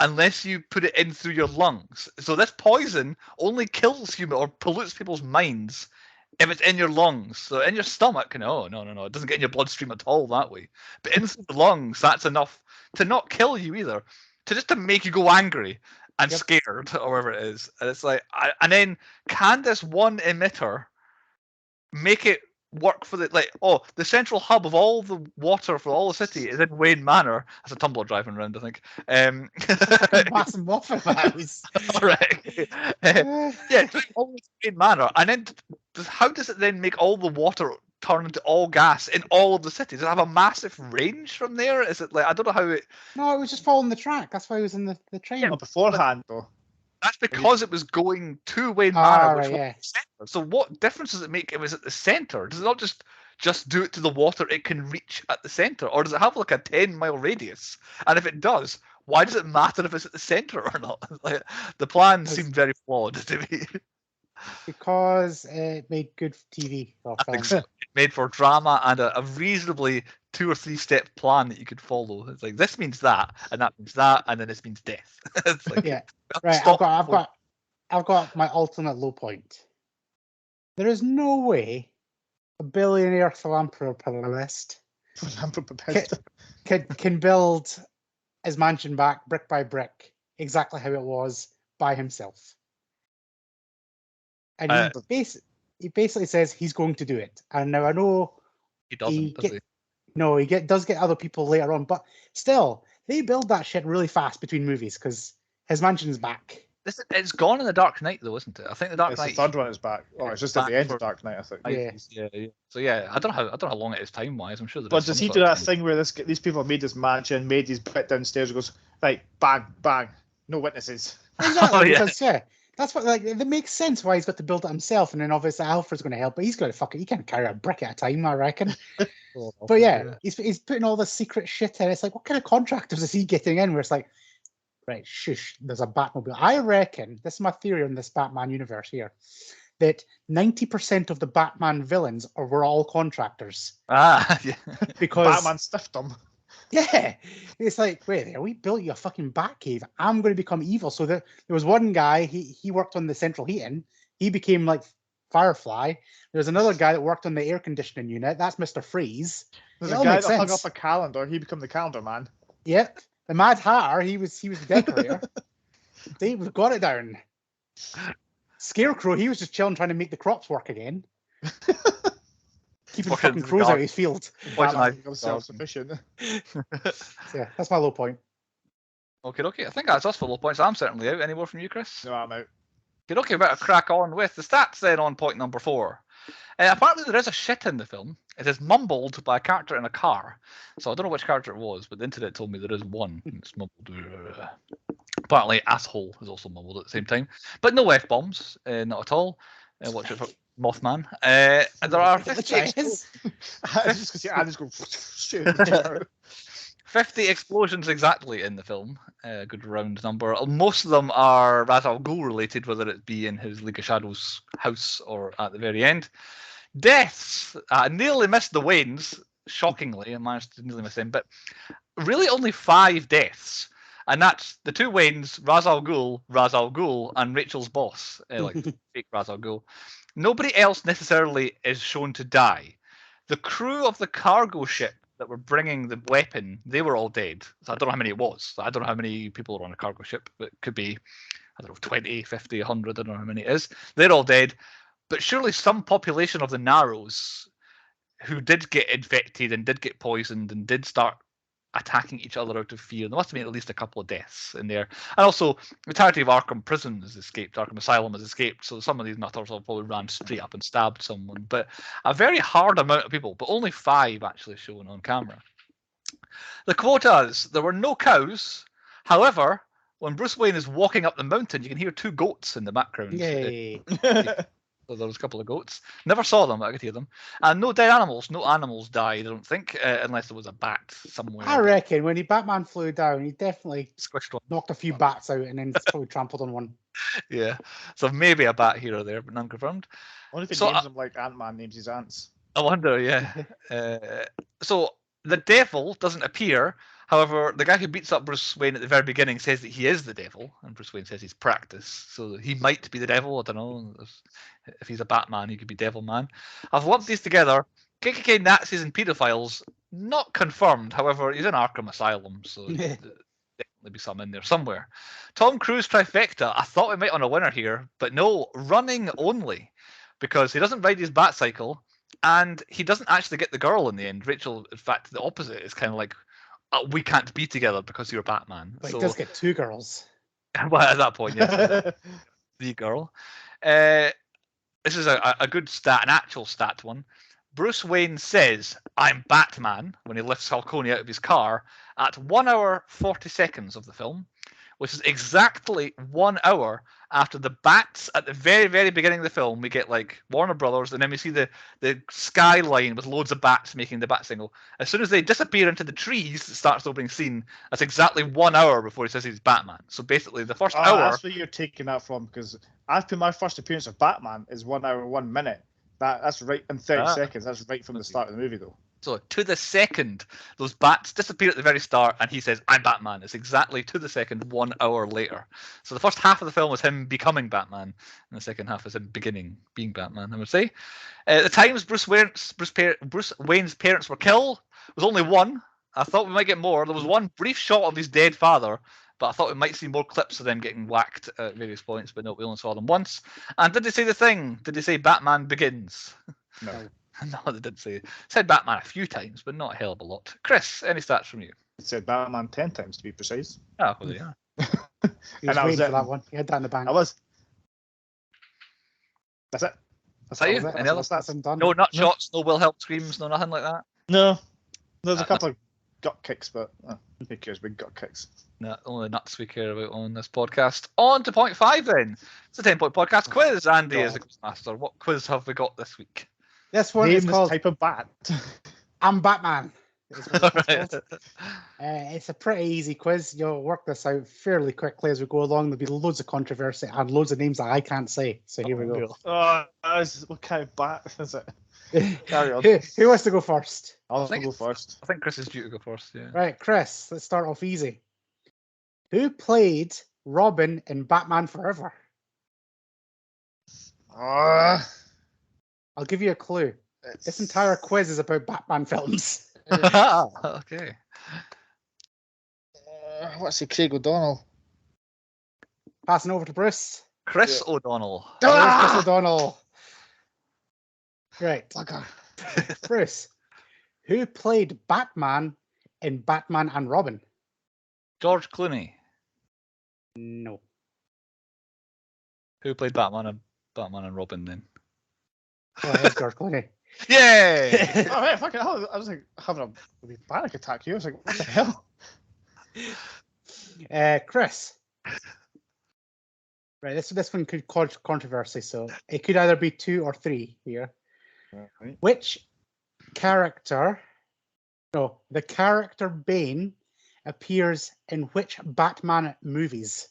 unless you put it in through your lungs. So this poison only kills human or pollutes people's minds if it's in your lungs. So in your stomach, no, it doesn't get in your bloodstream at all that way. But in through the lungs, that's enough to not kill you either, to make you go angry and scared or whatever it is. And it's like, and then can this one emitter make it work for the central hub of all the water for all the city is in Wayne Manor. That's a tumbler driving around, I think. Massive Waffle House. All right. Yeah, always Wayne Manor. And then how does it then make all the water turn into all gas in all of the cities? Does it have a massive range from there? Is it like, I don't know how it... No, it was just following the track. That's why he was in the train. Yeah, beforehand, though. That's because it was going to Wayne Manor, which was right, the center. So what difference does it make if it's at the center? Does it not just do it to the water it can reach at the center? Or does it have like a 10-mile radius? And if it does, why does it matter if it's at the center or not? Like, the plan seemed very flawed to me. Because it made good TV or film. So. It made for drama and a reasonably 2 or 3 step plan that you could follow. It's like, this means that, and that means that, and then this means death. It's like, yeah. Right, I've got my ultimate low point. There is no way a billionaire philanthropist can build his mansion back brick by brick exactly how it was by himself. And he basically says he's going to do it. And now I know he doesn't. No, he does get other people later on, but still, they build that shit really fast between movies because his mansion's back. It's gone in the Dark Knight, though, isn't it? I think the Dark Knight. The third one is back. Oh, it's just at the end of Dark Knight, I think. Yeah. So yeah, I don't know how long it is time wise. I'm sure. But does he do that thing where these people made this mansion, made his bit downstairs, and goes right, bang, bang, no witnesses. Exactly. Because that's what it makes sense why he's got to build it himself, and then obviously Alfred's going to help, but he's got to he can't carry a brick at a time, I reckon. But yeah, he's putting all this secret shit in. It's like, what kind of contractors is he getting in? Where it's like, right, shush, there's a Batmobile. I reckon, this is my theory on this Batman universe here, that 90% of the Batman villains were all contractors. Yeah. Because Batman stiffed them. Yeah, it's like, wait there, we built you a fucking Batcave. I'm going to become evil. So there was one guy, he worked on the central heating. He became like Firefly. There's another guy that worked on the air conditioning unit. That's Mr. Freeze. There's It a all guy makes that hung sense. up a calendar. He became the calendar man. Yep. The Mad Hatter, he was the decorator. We've got it down. Scarecrow, he was just chilling trying to make the crops work again. Keeping Working fucking in the crows out garden. of his field. Poison Batman ivy becomes garden. self-sufficient. So, yeah, that's my low point. Okay. I think that's us for low points. I'm certainly out. Any more from you, Chris? No, I'm out. Okay, better crack on with the stats then on point number 4. Apparently there is a shit in the film. It is mumbled by a character in a car. So I don't know which character it was, but the internet told me there is one. It's mumbled. Apparently asshole is also mumbled at the same time. But no F-bombs, not at all. Watch it for Mothman. And there are 50 Is. I was just going to say, I just go straight in the chair. 50 explosions exactly in the film. A good round number. Most of them are Ra's al Ghul related, whether it be in his League of Shadows house or at the very end. Deaths. I nearly missed the Waynes. Shockingly, I managed to nearly miss them, but really only 5 deaths. And that's the 2 Waynes, Ra's al Ghul, and Rachel's boss, like fake Ra's al Ghul. Nobody else necessarily is shown to die. The crew of the cargo ship that were bringing the weapon, they were all dead. So I don't know how many it was. I don't know how many people are on a cargo ship, but it could be, I don't know, 20, 50, 100, I don't know how many it is. They're all dead. But surely some population of the Narrows who did get infected and did get poisoned and did start attacking each other out of fear. There must have been at least a couple of deaths in there. And also, the entirety of Arkham Prison has escaped. Arkham Asylum has escaped. So some of these nutters have probably ran straight up and stabbed someone. But a very hard amount of people, but only 5 actually shown on camera. The quotas, there were no cows. However, when Bruce Wayne is walking up the mountain, you can hear 2 goats in the background. Yay. So there was a couple of goats. Never saw them, but I could hear them. And no dead animals. No animals died, I don't think, unless there was a bat somewhere. I reckon when Batman flew down, he definitely Squished one. knocked a few bats out and then probably trampled on one. Yeah. So maybe a bat here or there, but none confirmed. Only if he So, names him like Ant-Man names his ants. I wonder, yeah. So the devil doesn't appear. However, the guy who beats up Bruce Wayne at the very beginning says that he is the devil, and Bruce Wayne says he's practice. So he might be the devil. I don't know. If he's a Batman, he could be Devil Man. I've lumped these together. KKK Nazis and pedophiles, not confirmed. However, he's in Arkham Asylum, so definitely be some in there somewhere. Tom Cruise trifecta. I thought we might on a winner here, but no, running only, because he doesn't ride his Batcycle, and he doesn't actually get the girl in the end. Rachel, in fact, the opposite is kind of like, we can't be together because you're Batman. But so, he does get 2 girls. well, at that point, yes, the girl. This is a good stat, an actual stat one. Bruce Wayne says, "I'm Batman," when he lifts Falcone out of his car at 1 hour 40 seconds of the film, which is exactly 1 hour after the bats at the very, very beginning of the film. We get like Warner Brothers, and then we see the skyline with loads of bats making the bat signal. As soon as they disappear into the trees, it starts the opening scene. That's exactly 1 hour before he says he's Batman. So basically, the first hour. That's where you're taking that from, because after my first appearance of Batman is 1 hour 1 minute. That's right in 30 seconds. That's right from the start of the movie, though. So to the second, those bats disappear at the very start, and he says, "I'm Batman." It's exactly to the second, 1 hour later. So the first half of the film is him becoming Batman, and the second half is him being Batman, I would say. The times Bruce Wayne's parents were killed was only 1. I thought we might get more. There was 1 brief shot of his dead father, but I thought we might see more clips of them getting whacked at various points, but no, we only saw them once. And did they say the thing? Did they say Batman Begins? No. No, they didn't say it. Said Batman a few times, but not a hell of a lot. Chris, any stats from you? It said Batman 10 times, to be precise. Oh, well, yeah. He was And I was waiting for it. that one. He had that in the bank. I was. That's it. that you? That's Any all other the stats. I'm done. No nut shots, no Wilhelm screams, no nothing like that? No. There's a couple of gut kicks, but who cares? Big gut kicks. No, only nuts we care about on this podcast. On to point 5 then. It's a 10-point podcast quiz. Andy is the quizmaster. What quiz have we got this week? This one Name is this called type of bat. I'm Batman. Is what it's Right. called. It's a pretty easy quiz. You'll work this out fairly quickly as we go along. There'll be loads of controversy and loads of names that I can't say. So here we go. What kind of bat is it? Carry on. Who wants to go first? I'll think go first. I think Chris is due to go first, yeah. Right, Chris, let's start off easy. Who played Robin in Batman Forever? I'll give you a clue. This entire quiz is about Batman films. Okay. What's the Craig O'Donnell? Passing over to Bruce. Chris O'Donnell. There's Chris O'Donnell. Right. Bugger. Bruce, who played Batman in Batman and Robin? George Clooney. No. Who played Batman and Robin then? Oh, it's George Clooney. Yay! Oh, right, fucking hell. I was like having a wee panic attack here. I was like, what the hell? Chris. Right, this one could cause controversy, so it could either be 2 or 3 here. Right. Which character? No, the character Bane appears in which Batman movies?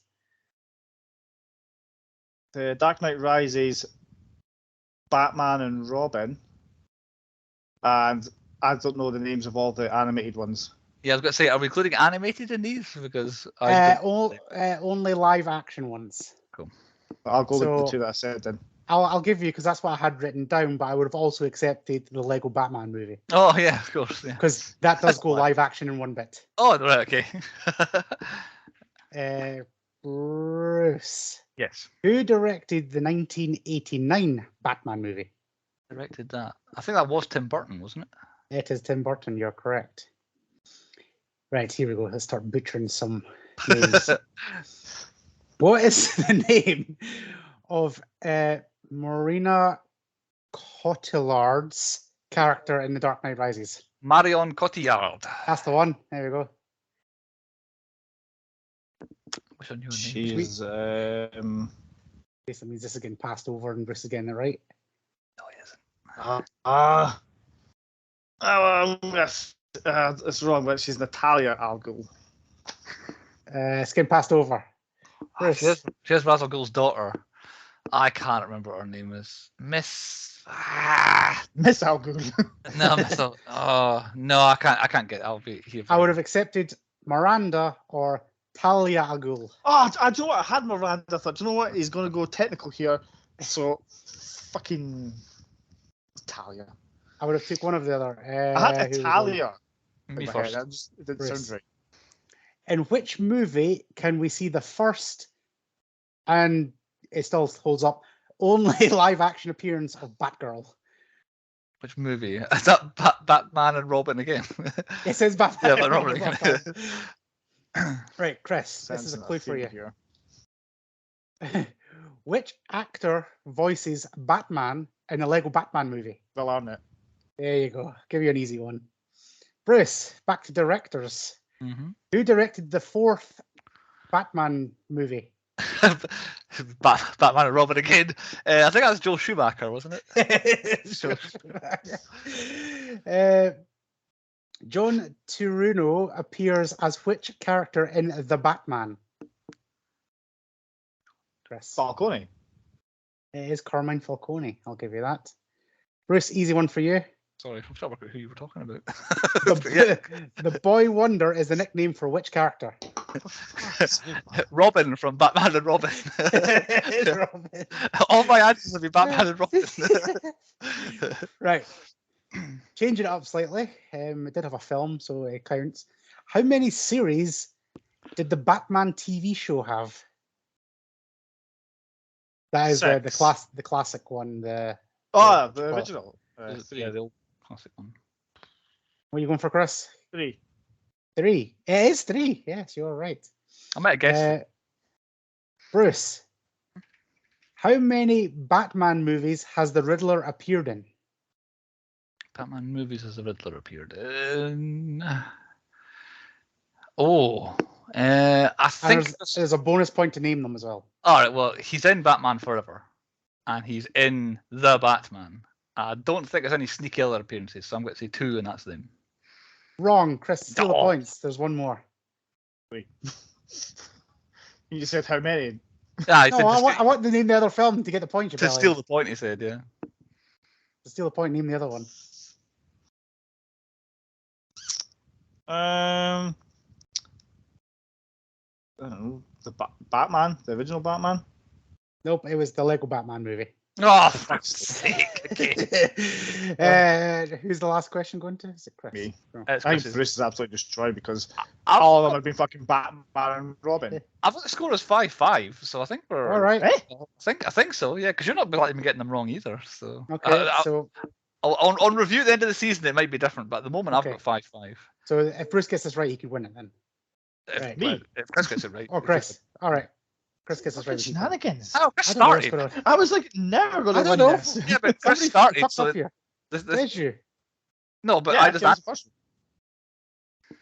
The Dark Knight Rises, Batman and Robin, and I don't know the names of all the animated ones. Yeah, I was going to say, are we including animated in these? Because Only live action ones. Cool. I'll go So- with the 2 that I said then. I'll give you, because that's what I had written down, but I would have also accepted the Lego Batman movie, Oh yeah, of course. Yeah. because that does go live action in one bit. Oh right, okay. Bruce, Yes. who directed the 1989 Batman movie? Directed that. I think that was Tim Burton, wasn't it? It is Tim Burton, you're correct. Right, here we go. Let's start butchering some names. What is the name of Marina Cotillard's character in The Dark Knight Rises? Marion Cotillard. That's the one. There we go. What's her new name? She's This means this is getting passed over and Bruce is getting it right. No, he isn't. it's wrong, but she's Natalia Al Ghul. It's getting passed over. Bruce. She has Ra's al Ghul's daughter. I can't remember what her name is. Miss. Miss Al Ghul. No, Miss. No, I can't get. I'll be here. I would have accepted Miranda or Talia Al Ghul. Oh, I do know what? I had Miranda. I thought, do you know what? He's going to go technical here. So, fucking Natalia. I would have took one of the other. I had here we go. Natalia. Me in my first. head. It didn't Bruce. sound right. In which movie can we see the first, and it still holds up, only live action appearance of Batgirl? Which movie? Is that Batman and Robin again? It says Batman. Yeah, and Robin Robin. again. Right, Chris, this is a Sensing clue for theme you. here. Which actor voices Batman in the Lego Batman movie? Will Arnett. There you go. Give you an easy one. Bruce, back to directors. Mm-hmm. Who directed the 4th Batman movie? Batman and Robin again. I think that was Joel Schumacher, wasn't it? John Turturro appears as which character in The Batman? Chris. Falcone. It is Carmine Falcone. I'll give you that. Bruce, easy one for you. Sorry, I'm trying to work out who you were talking about. The Boy Wonder is the nickname for which character? Robin from Batman and Robin. Robin. All my answers would be Batman and Robin. Right. Changing it up slightly. It did have a film, so it counts. How many series did the Batman TV show have? That is the 6. the classic one. The original. Yeah, the old classic one. What are you going for, Chris? 3. 3. It is 3. Yes, you're right. I might have guessed. Bruce, how many Batman movies has the Riddler appeared in? Batman movies as the Riddler appeared. I think. There's a bonus point to name them as well. All right. Well, he's in Batman Forever, and he's in the Batman. I don't think there's any sneaky other appearances, so I'm going to say 2, and that's them. Wrong, Chris. Steal the Oh. points. There's one more. Wait. You said how many? Ah, he No, said I want to name the other film to get the point. You to steal the point. He said, yeah. To steal the point, name the other one. I don't know. The Batman, the original Batman. Nope, it was the Lego Batman movie. Oh, for fuck's sake. Okay. Who's the last question going to? Is it Chris? Me. Oh. It's I think Chris's. Bruce is absolutely destroyed because I've, all of them have been fucking Batman and Robin. I've got the score as 5-5, so I think we're. All right. Eh? I think so, yeah, because you're not letting me getting them wrong either. So Okay. So on review at the end of the season, it might be different, but at the moment Okay. I've got 5-5. if Bruce gets this right, he could win it then. Right. If Chris gets it right. Or Chris. All right. Chris gets this right. Fucking we can- shenanigans. Oh, Chris I don't know what's started. going on. I was like, never going I to don't win know. this. Yeah, but Chris Somebody started, fucked so up here. this, Did you? no, but Yeah, I just it was answered. the first one.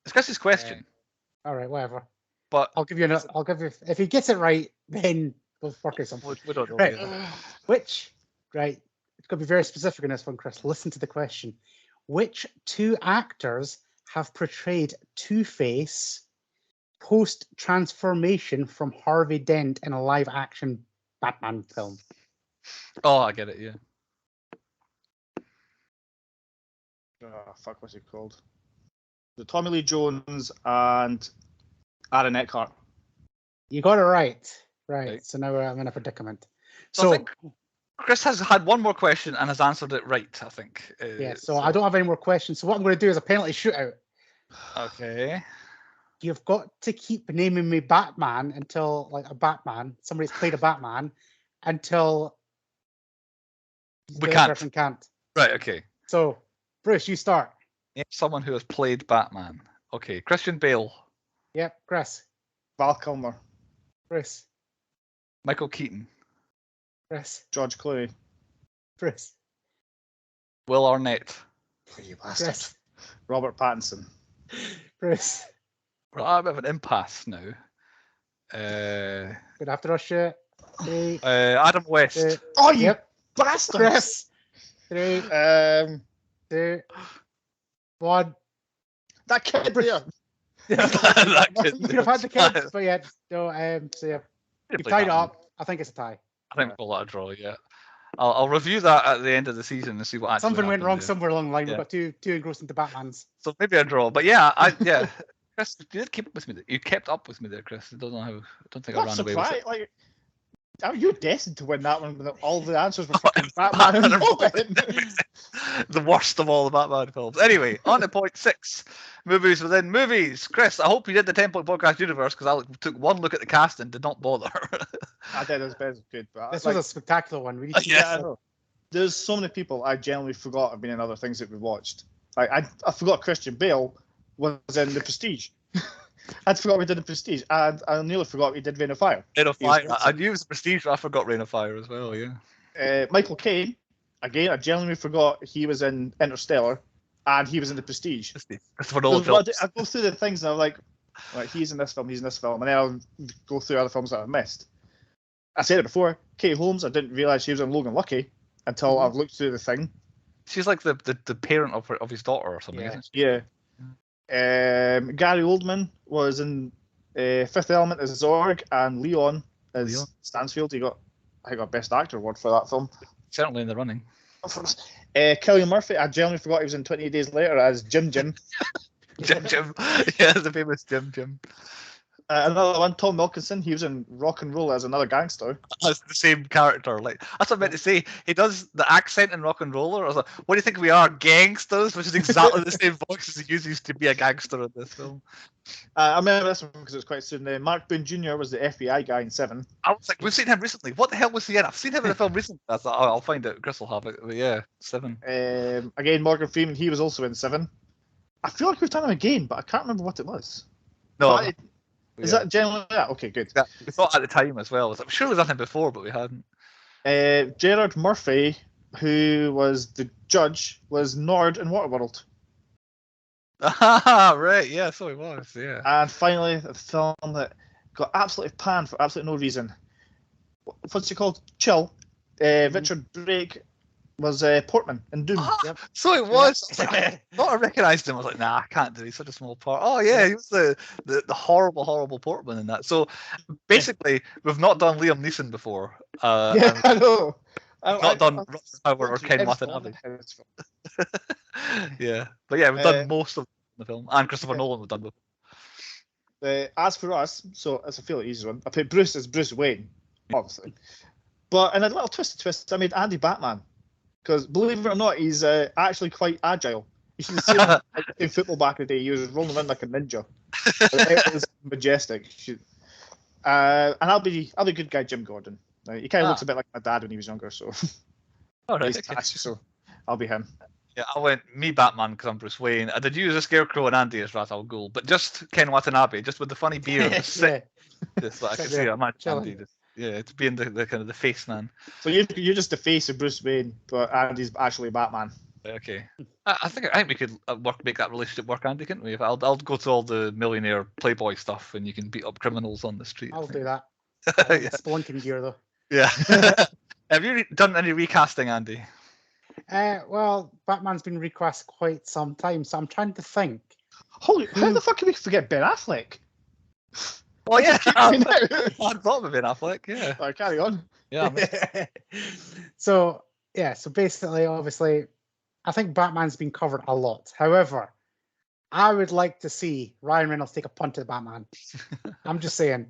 It's Chris's question, All right. Whatever. but I'll give you another. I'll give you. If he gets it right, then we'll work out something. we don't know. Right. yet. Which, right, it's going to be very specific in this one, Chris. Listen to the question. Which two actors have portrayed Two-Face post-transformation from Harvey Dent in a live-action Batman film? Oh, I get it. Yeah. Oh, fuck, what's it called? The Tommy Lee Jones and Aaron Eckhart. You got it right. Right. Right. So now I'm in a predicament. So I So, think Chris has had one more question and has answered it right. I think. yeah, so I don't have any more questions. So what I'm going to do is a penalty shootout. Okay. You've got to keep naming me Batman until, like, a Batman. Somebody's played a Batman until We the can't. person can't. Right. Okay. So, Bruce, you start. Name someone who has played Batman. Okay. Christian Bale, Yep, Chris. Val Kilmer, Bruce. Michael Keaton, Chris. George Clooney. Bruce. Will Arnett. You bastard. Chris. Robert Pattinson. Bruce. Well, I'm at an impasse now. Good after us, shit. Three. Adam West. Two. Oh, you Yep. bastard! Chris. 3, Um, 2, 1. that kid there. That You kid- could have had the kids, but yeah. So, so yeah. You've tied it up. I think it's a tie. I think we'll let it draw. Yeah. I'll review that at the end of the season and see what actually Something went happened wrong there. somewhere along the line. Yeah. We've got two engrossed into Batmans. So maybe I draw, but yeah, yeah. Chris, you did keep up with me. You kept up with me there, Chris. I don't know how. I don't think I Not ran away with surprised. it. Like, you're destined to win that one. When all the answers were fucking Batman and Robin. The worst of all the Batman films. Anyway, on to point 6. Movies within movies. Chris, I hope you did the 10-point podcast universe because I took one look at the cast and did not bother. I did as best as good, but This like, was a spectacular one. We need to Yeah. I know. There's so many people I genuinely forgot have been in other things that we watched. Like I forgot Christian Bale was in The Prestige. I'd forgot we did The Prestige, and I nearly forgot we did Rain of Fire. Rain of He was Fire. I knew it was Prestige, but I forgot Rain of Fire as well. Yeah. Michael Caine, again, I genuinely forgot he was in Interstellar, and he was in The Prestige. Christopher Nolan Because films. I go through the things and I'm like, right, he's in this film, and then I'll go through other films that I've missed. I said it before, Katie Holmes, I didn't realise she was in Logan Lucky until I've looked through the thing. She's like the parent of his daughter or something, Yeah. isn't she? Yeah. Gary Oldman was in Fifth Element as Zorg, and Leon as Leon. Stansfield. I got Best Actor award for that film. Certainly in the running. Cillian Murphy, I genuinely forgot he was in 28 Days Later as Jim. Jim. Yeah, the famous Jim. Another one, Tom Wilkinson, he was in Rock and Roll as another gangster. That's the same character. Like that's what I meant to say. He does the accent in Rock and Roller. I was like, what do you think we are, gangsters? Which is exactly the same voice as he uses to be a gangster in this film. I remember this one because it was quite soon. Mark Boone Jr. was the FBI guy in Seven. I was like, we've seen him recently. What the hell was he in? I've seen him in a film recently. I thought, I'll find out. Chris will have it. But yeah, 7. Again, Morgan Freeman, he was also in Seven. I feel like we've done him again, but I can't remember what it was. No, But is that generally that? Okay, good. Yeah, we thought at the time as well. I was like, sure we've done him before, but we hadn't. Gerard Murphy, who was the judge, was Nord in Waterworld. Ah, right. Yeah, so he was. Yeah. And finally, a film that got absolutely panned for absolutely no reason. What's it called? Chill. Richard Brake was Portman in Doom. Ah, Yep. so it was. I was like, I thought I recognised him. I was like, nah, I can't do. He's such a small part. Oh yeah, he was the horrible Portman in that. So basically, we've not done Liam Neeson before. Yeah, I know. We've not done Russell Howard or Ken Watanabe. Yeah, but yeah, we've done most of the film, and Christopher Nolan we've done before. As for us, so it's a fairly easy one. I put Bruce as Bruce Wayne, obviously. But in a little twist, I made Andy Batman. Because believe it or not, he's actually quite agile. You should have seen him in football back in the day. He was rolling around like a ninja. It was majestic. And I'll be good guy Jim Gordon. He kind of looks a bit like my dad when he was younger, so All right. he's attached, so I'll be him. Yeah, I went me Batman because I'm Bruce Wayne. I did use a Scarecrow and Andy as Ra's al Ghul, but just Ken Watanabe, just with the funny beard, just like I can see. I imagine Andy, it's being the kind of the face man. So you're just the face of Bruce Wayne, but Andy's actually Batman. Okay, I think we could make that relationship work, Andy, couldn't we? I'll go to all the millionaire playboy stuff, and you can beat up criminals on the street. I'll do that. Yeah. Spelunking gear though. Yeah. Have you done any recasting, Andy? Well, Batman's been recast quite some time, so I'm trying to think. Holy, how the fuck can we forget Ben Affleck? Oh yeah, I thought of Ben Affleck. Yeah. All right, carry on. Yeah. So basically, obviously, I think Batman's been covered a lot. However, I would like to see Ryan Reynolds take a punt at Batman. I'm just saying,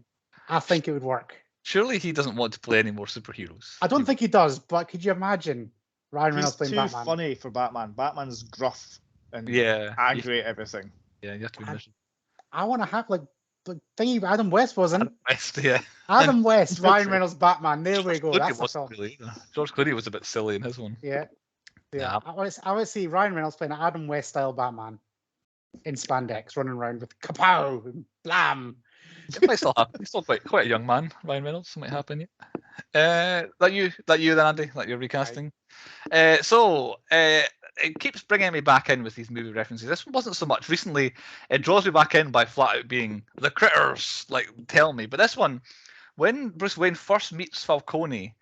I think it would work. Surely he doesn't want to play any more superheroes. I don't think he does, but could you imagine Ryan Reynolds playing Batman? He's too funny for Batman. Batman's gruff and angry at everything. Yeah, you have to be miserable. I want to have like the thingy Adam West wasn't. Adam West, yeah. Adam West, Ryan Reynolds, Batman. There we go. That's the film. Really, George Clooney was a bit silly in his one. Yeah. I want to see Ryan Reynolds playing an Adam West style Batman in spandex, running around with kapow and blam. It might still happen. He's still quite a young man, Ryan Reynolds. It might happen. Yeah. That you then, Andy? That you're recasting? Right. It keeps bringing me back in with these movie references. This one wasn't so much. Recently, it draws me back in by flat out being the critters, like tell me. But this one, when Bruce Wayne first meets Falcone,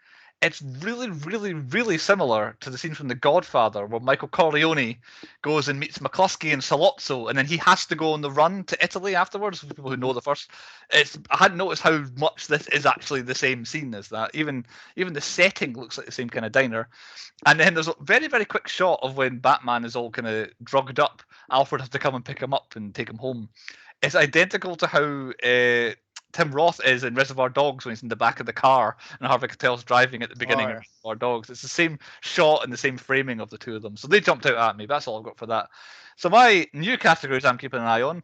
it's really, really, really similar to the scene from The Godfather where Michael Corleone goes and meets McCluskey in Salozzo, and then he has to go on the run to Italy afterwards. For people who know the first, I hadn't noticed how much this is actually the same scene as that. Even the setting looks like the same kind of diner. And then there's a very, very quick shot of when Batman is all kind of drugged up. Alfred has to come and pick him up and take him home. It's identical to how Tim Roth is in Reservoir Dogs when he's in the back of the car and Harvey Keitel's driving at the beginning of Reservoir Dogs. It's the same shot and the same framing of the two of them. So they jumped out at me. That's all I've got for that. So my new categories I'm keeping an eye on.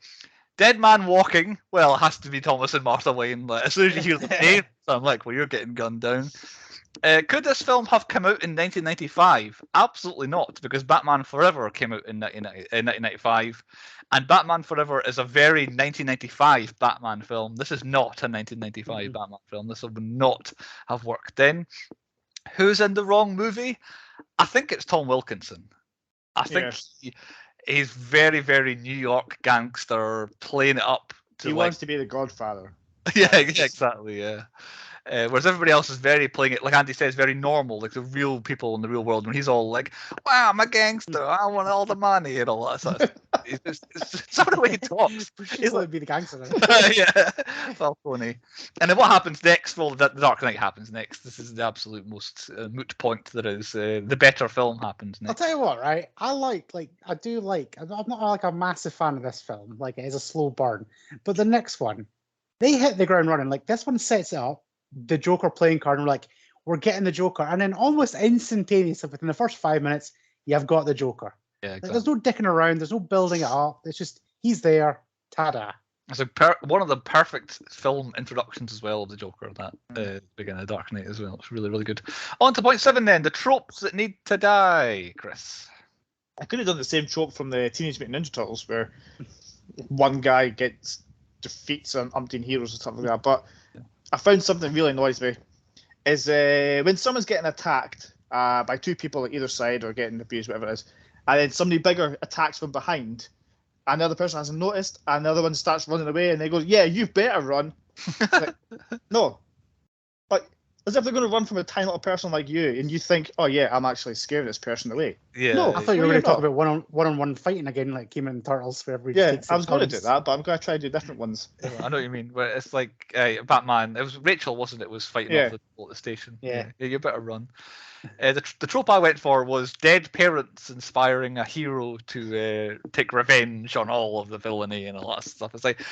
Dead Man Walking. Well, it has to be Thomas and Martha Wayne. Like, as soon as you hear the name, I'm like, well, you're getting gunned down. Could this film have come out in 1995? Absolutely not, because Batman Forever came out in 1995. And Batman Forever is a very 1995 Batman film. This is not a 1995 Batman film. This would not have worked then. Who's in the wrong movie? I think it's Tom Wilkinson. I think he's very, very New York gangster, playing it up. He wants to be the Godfather. Yeah, exactly, yeah. Whereas everybody else is very playing it, like Andy says, very normal, like the real people in the real world. When he's all like, "Wow, I'm a gangster. I want all the money," and all that stuff. It's not the way he talks. He's like be the gangster. Yeah, Falcone. And then what happens next? Well, the Dark Knight happens next. This is the absolute most moot point there is. The better film happens next. I'll tell you what, right? I'm not like a massive fan of this film. Like it is a slow burn, but the next one, they hit the ground running. Like this one sets it up. The Joker playing card, and we're getting the Joker, and then almost instantaneously within the first 5 minutes, you've got the Joker. Yeah, exactly. Like, there's no dicking around, there's no building it up. It's just he's there. Ta-da! It's one of the perfect film introductions as well of the Joker. That beginning of Dark Knight as well. It's really, really good. On to point 7 then. The tropes that need to die, Chris. I could have done the same trope from the Teenage Mutant Ninja Turtles, where one guy defeats an umpteen heroes or something like that, but I found something really annoys me is when someone's getting attacked by two people at either side or getting abused, whatever it is, and then somebody bigger attacks from behind, and the other person hasn't noticed, and the other one starts running away, and they go, "Yeah, you better run." Like, no, like as if they're going to run from a tiny little person like you, and you think, "Oh yeah, I'm actually scaring this person away." Yeah. No, I thought you well, were going you're to talk not. about one-on-one fighting again, like came in Turtles, where everybody Yeah, takes I was going to do turns. that, but I'm going to try to do different ones. I know what you mean. But it's like Batman. It was Rachel, wasn't it? Was fighting Yeah. off the people at the station. Yeah. You better run. The trope I went for was dead parents inspiring a hero to take revenge on all of the villainy and all that stuff. It's like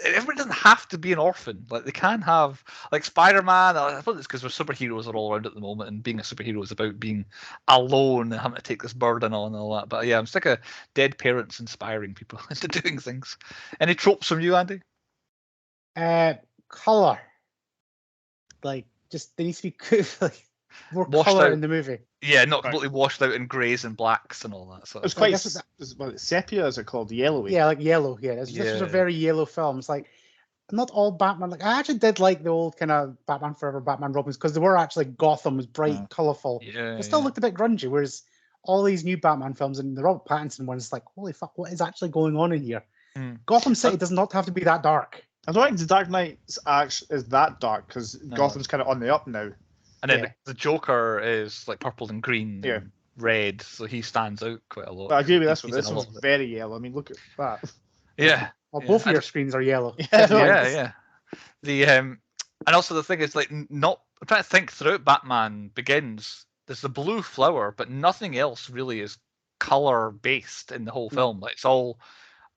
everybody doesn't have to be an orphan. Like they can have like Spider-Man. I suppose it's because we're superheroes are all around at the moment, and being a superhero is about being alone and having to take this burden on and all that. But yeah, I'm sick of dead parents inspiring people into doing things. Any tropes from you, Andy? Color, like just there needs to be like more Washed color out. in the movie. Yeah, not Right. completely washed out in greys and blacks and all that. So It was I quite guess sepia, is it called? Yellowy. Yeah, like yellow. Yeah, this was a Yeah. very yellow film. It's like not all Batman. Like I actually did like the old kind of Batman Forever, Batman Robins because they were actually Gotham was bright, colourful. Yeah, It still yeah. looked a bit grungy. Whereas all these new Batman films and the Robert Pattinson ones, like holy fuck, what is actually going on in here? Mm. Gotham City does not have to be that dark. I don't think the Dark Knight actually is that dark because No. Gotham's kind of on the up now. And then Yeah. the Joker is like purple and green Yeah. and red, so he stands out quite a lot. But I agree with this He's one. in This a one's lot of it. very yellow. I mean, look at that. Yeah, Well, Yeah, both I of your just- screens are yellow. Yeah, yeah. The and also the thing is like not. I'm trying to think throughout Batman Begins. There's the blue flower, but nothing else really is color based in the whole No. film. Like it's all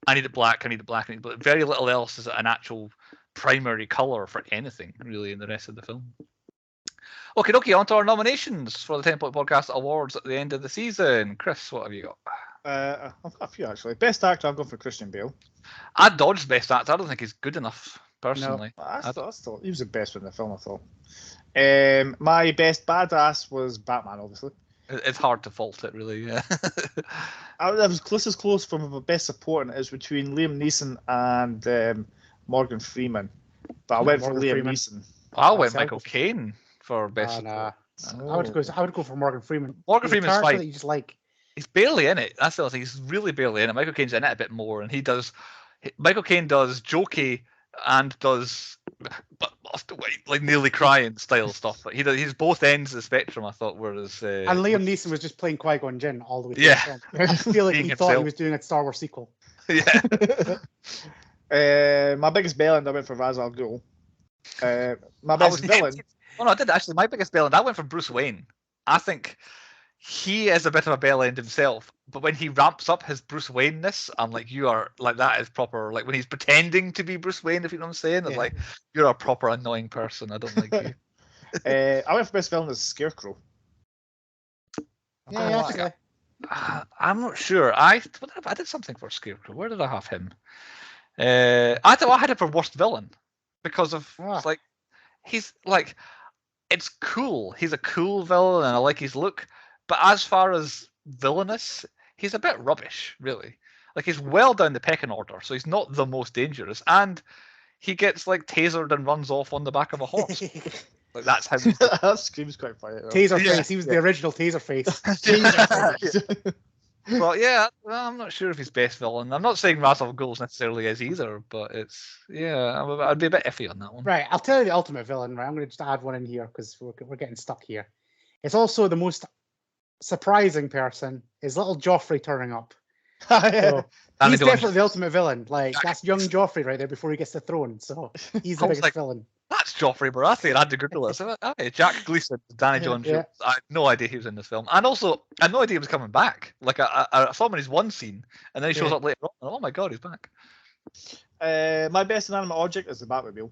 I need it black, I need it black, I need it black. Very little else is an actual primary color for anything really in the rest of the film. Okay, on to our nominations for the 10 Point Podcast Awards at the end of the season. Chris, what have you got? I've got a few actually. Best actor, I've gone for Christian Bale. I dodged best actor. I don't think he's good enough personally. I thought he was the best one in the film. I thought. My best badass was Batman, obviously. It's hard to fault it, really. Yeah. I was close from my best support, and it was between Liam Neeson and Morgan Freeman. But I went for Morgan Liam Freeman. Neeson. I went That's Michael Caine for best. Nah. support. I would go for Morgan Freeman. Morgan He's a Freeman's character fine. that you just like. He's barely in it. That's the other thing. He's really barely in it. Michael Caine's in it a bit more, and Michael Caine does jokey and does like nearly crying style stuff. But he's both ends of the spectrum. I thought, whereas And Liam Neeson was just playing Qui-Gon Jinn all the way through Yeah. the film. I feel like Being he thought he himself. was doing a Star Wars sequel. yeah, My biggest Bailand, I went for Ra's al Ghul. My I best was villain. Oh no, I did actually. My biggest bell end. I went for Bruce Wayne. I think he is a bit of a bell end himself, but when he ramps up his Bruce Wayne-ness, I'm like, you are like that is proper. Like when he's pretending to be Bruce Wayne, if you know what I'm saying, it's Yeah. like you're a proper annoying person. I don't like you. I went for best villain as Scarecrow. Yeah, actually. I'm not sure. I did something for Scarecrow. Where did I have him? I thought I had him for worst villain because of it's like he's like it's cool. He's a cool villain, and I like his look. But as far as villainous, he's a bit rubbish, really. Like he's well down the pecking order, so he's not the most dangerous, and he gets like tasered and runs off on the back of a horse. Like that's how. That scream's quite funny. though. Taser Yeah. face. He was the original Taser face. Well, yeah, I'm not sure if he's best villain. I'm not saying Ra's al Ghul necessarily is either, but it's I'd be a bit iffy on that one. Right, I'll tell you the ultimate villain. Right, I'm going to just add one in here because we're getting stuck here. It's also the most surprising person is little Joffrey turning up. So, And he's they go, definitely the ultimate villain. Like that's young Joffrey right there before he gets the throne. So he's the I was biggest like, villain. That's Joffrey Baratheon. I had to Google it. So, okay, Jack Gleeson, Danny John-Jones. Yeah. I had no idea he was in this film, and also I had no idea he was coming back. Like I saw him in his one scene, and then he shows Yeah. up later on. Oh my god, he's back! My best inanimate object is the Batmobile.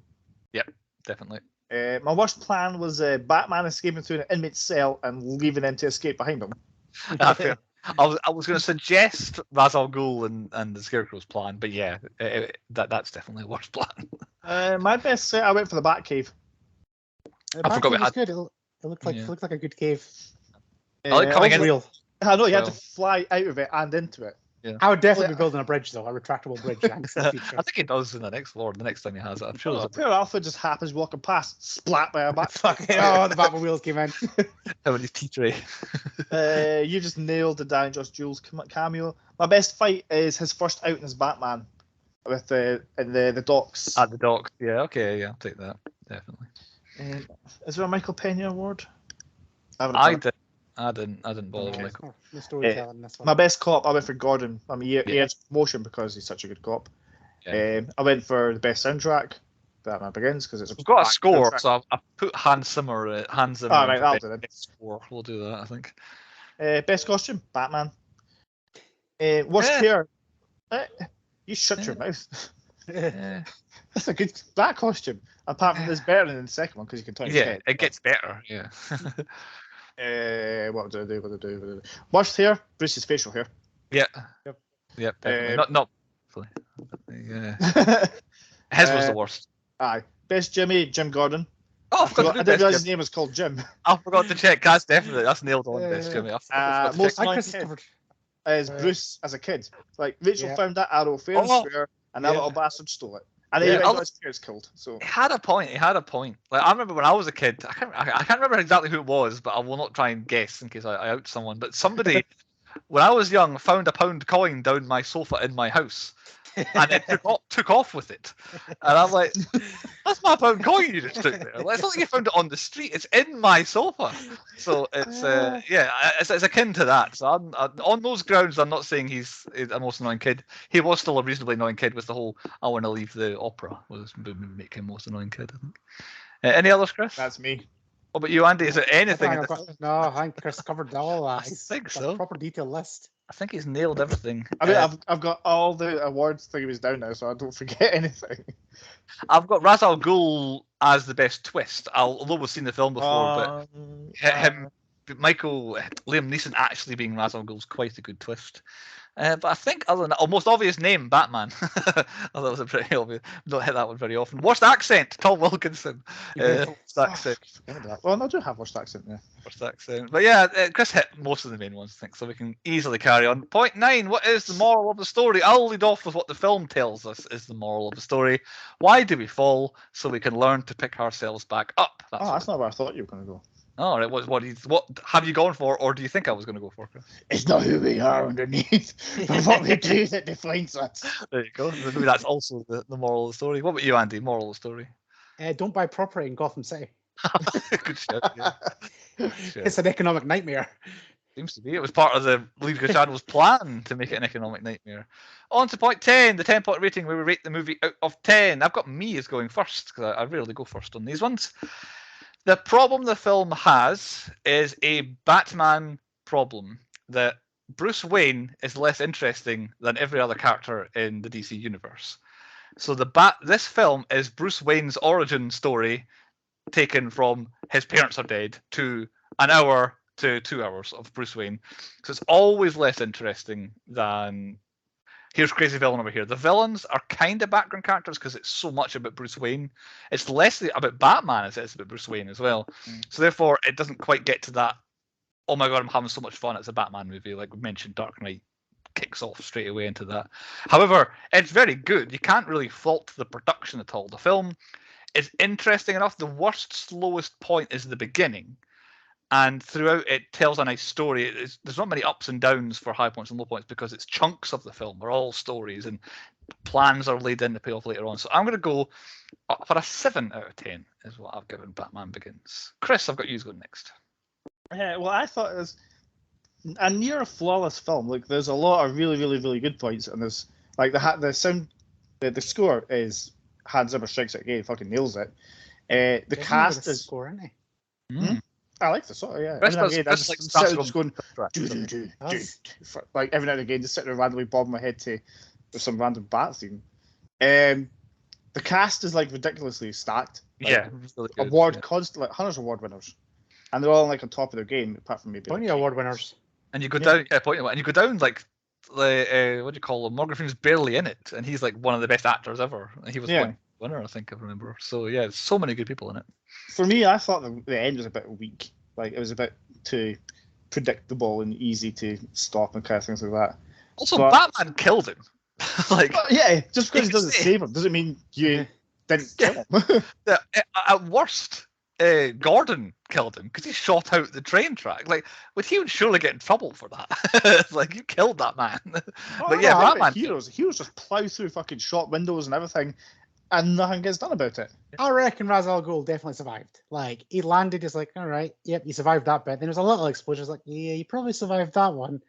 Definitely. My worst plan was Batman escaping through an inmate's cell and leaving them to escape behind him. Fair. I was going to suggest Ra's al Ghul and the Scarecrow's plan, but yeah, that's definitely a worse plan. My best I went for the Batcave. I forgot we Batcave was had- good. It looked like Yeah. it looked like a good cave. I like coming All in. real. I know you had to Well. fly out of it and into it. I would definitely be building a bridge though, a retractable bridge. Thanks to the feature. I think he does in the next Lord. The next time he has it, I'm sure. there's Poor Alpha just happens walking past, splat by a bat. Fucking oh, the Batmobiles came in. How many tea tray? You just nailed the Dan Josh Jules cameo. My best fight is his first outing as Batman with in the docks. At the docks. Yeah. Okay. Yeah. I'll take that. Definitely. Is there a Michael Pena award? I did. I didn't bother with Okay. Michael. No storytelling in this one. My best cop, I went for Gordon. He earns promotion because he's such a good cop. Yeah. I went for the best soundtrack, Batman Begins, because it's a We've got a bang score, soundtrack. so I put Hans Zimmer. Hans Zimmer. All right, for I'll do it. best score. We'll do that, I think. Best costume, Batman. Worst hair. You shut your mouth. Yeah. That's a good bat costume. Apart from this better than the second one because you can turn his Yeah, head. it gets better. Yeah. What do I do? Worst hair, Bruce's facial hair. Yeah. Yep. Definitely. Not. Yeah. His was the worst. Aye. Best Jimmy, Jim Gordon. Oh, I didn't realize his name was called Jim. I forgot to check. That's nailed on. Best Jimmy. Most I annoying Chris kid discovered. is Bruce as a kid. Like Rachel Yeah. found that arrow fair and square, and that little bastard stole it. And then he got his parents killed. So He had a point. Like I remember when I was a kid. I can't remember exactly who it was, but I will not try and guess in case I out someone. But somebody, when I was young, found a £1 coin down my sofa in my house, and it took off with it. And I'm like, that's my £1 coin you just took there. Like, it's not like you found it on the street. It's in my sofa. So it's it's akin to that. So I'm on those grounds. I'm not saying he's a most annoying kid. He was still a reasonably annoying kid with the whole "I want to leave the opera" was make him most annoying kid. I think. Any others, Chris? that's me. What about you, Andy? Is there anything? I think Chris covered all that. I think It's a so. proper detailed list. I think he's nailed everything. I mean, I've got all the awards thingies down now, so I don't forget anything. I've got Ra's al Ghul as the best twist. Although we've seen the film before, but Liam Neeson actually being Ra's al Ghul's quite a good twist. But I think other than that, most obvious name, Batman. That was a pretty obvious. We don't hit that one very often. Worst accent, Tom Wilkinson. Worst accent. Well, no, I do have worst accent there. Worst accent. But yeah, Chris hit most of the main ones, I think, so we can easily carry on. Point 9, what is the moral of the story? I'll lead off with what the film tells us is the moral of the story. Why do we fall? So we can learn to pick ourselves back up. That's not where I thought you were going to go. Oh, right. What have you gone for, or do you think I was going to go for, Chris? It's not who we are underneath, but what we do that defines us. There you go. Maybe that's also the moral of the story. What about you, Andy? Moral of the story? Don't buy property in Gotham City. Good shout. Yeah. It's an economic nightmare. Seems to be. It was part of the League of Shadows plan to make it an economic nightmare. On to point 10, the 10-point rating where we rate the movie out of 10. I've got me as going first because I rarely go first on these ones. The problem the film has is a Batman problem, that Bruce Wayne is less interesting than every other character in the DC universe. So this film is Bruce Wayne's origin story taken from his parents are dead to an hour to 2 hours of Bruce Wayne. So it's always less interesting than here's crazy villain over here. The villains are kind of background characters because it's so much about Bruce Wayne. It's less about Batman as it is about Bruce Wayne as well. So therefore, it doesn't quite get to that, oh my god, I'm having so much fun. It's a Batman movie. Like we mentioned, Dark Knight kicks off straight away into that. However, it's very good. You can't really fault the production at all. The film is interesting enough. The worst, slowest point is the beginning. And throughout, it tells a nice story. There's not many ups and downs for high points and low points because it's chunks of the film. They're all stories and plans are laid in to pay off later on. So I'm going to go for a 7 out of 10 is what I've given Batman Begins. Chris, I've got you going next. Well, I thought it was a near flawless film. Like, there's a lot of really, really, really good points, and there's like the sound, the score is Hans Zimmer strikes it again, fucking nails it. The cast is score, isn't he? Mm. I like the sort of, yeah. Chris Every now and does, again, Chris I likes just going do. Like every now and again, just sitting there randomly bobbing my head to with some random bat theme. The cast is like ridiculously stacked. Like, yeah, really good, award yeah. constant, like Hunters Award winners, and they're all like on top of their game, apart from maybe Plenty like, of award winners. And you go down, and you go down like the what do you call him? Morgan Freeman's barely in it, and he's like one of the best actors ever. He was one winner, I think I remember. So yeah, there's so many good people in it. For me, I thought the end was a bit weak. Like it was a bit too predictable and easy to stop and kind of things like that. Also, Batman killed him. Like, yeah, just because he doesn't save him doesn't mean you didn't kill him. At worst, Gordon killed him because he shot out the train track. Like, he would surely get in trouble for that. It's like, you killed that man. But yeah, Batman. Heroes just plow through fucking shop windows and everything. and nothing gets done about it. I reckon Ra's al Ghul definitely survived. Like, he landed, it's like, all right, yep, you survived that bit. Then there was a little explosion. I was like, yeah, you probably survived that one.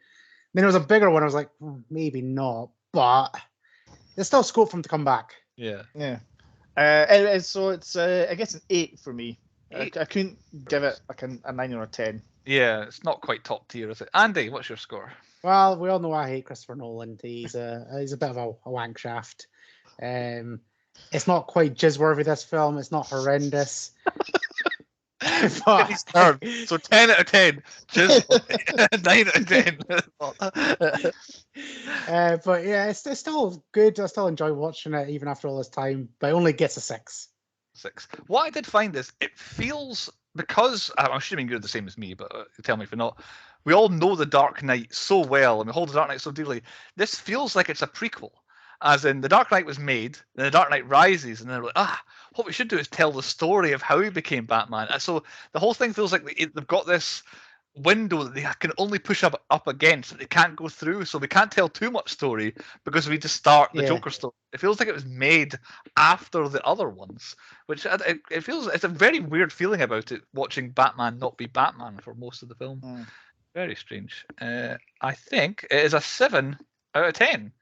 Then there was a bigger one. I was like, maybe not, but there's still scope for him to come back. Yeah. So it's I guess an 8 for me. I couldn't give it like a 9 or a 10. Yeah, it's not quite top tier, is it? Andy, what's your score? Well, we all know I hate Christopher Nolan. He's a bit of a wank shaft. It's not quite jizz-worthy, this film. It's not horrendous. But, so 10 out of 10. Just 9 out of 10. But yeah, it's still good. I still enjoy watching it even after all this time. But it only gets a 6. 6. What I did find is it feels, because I'm assuming you're the same as me, but tell me if you're not. We all know the Dark Knight so well, and we hold the Dark Knight so dearly. This feels like it's a prequel. As in, the Dark Knight was made, then the Dark Knight rises, and then we're like, what we should do is tell the story of how he became Batman. And so the whole thing feels like they've got this window that they can only push up against, that they can't go through. So we can't tell too much story because we just start the Joker story. It feels like it was made after the other ones, which it feels, it's a very weird feeling about it, watching Batman not be Batman for most of the film. Very strange. I think it is a 7 out of 10.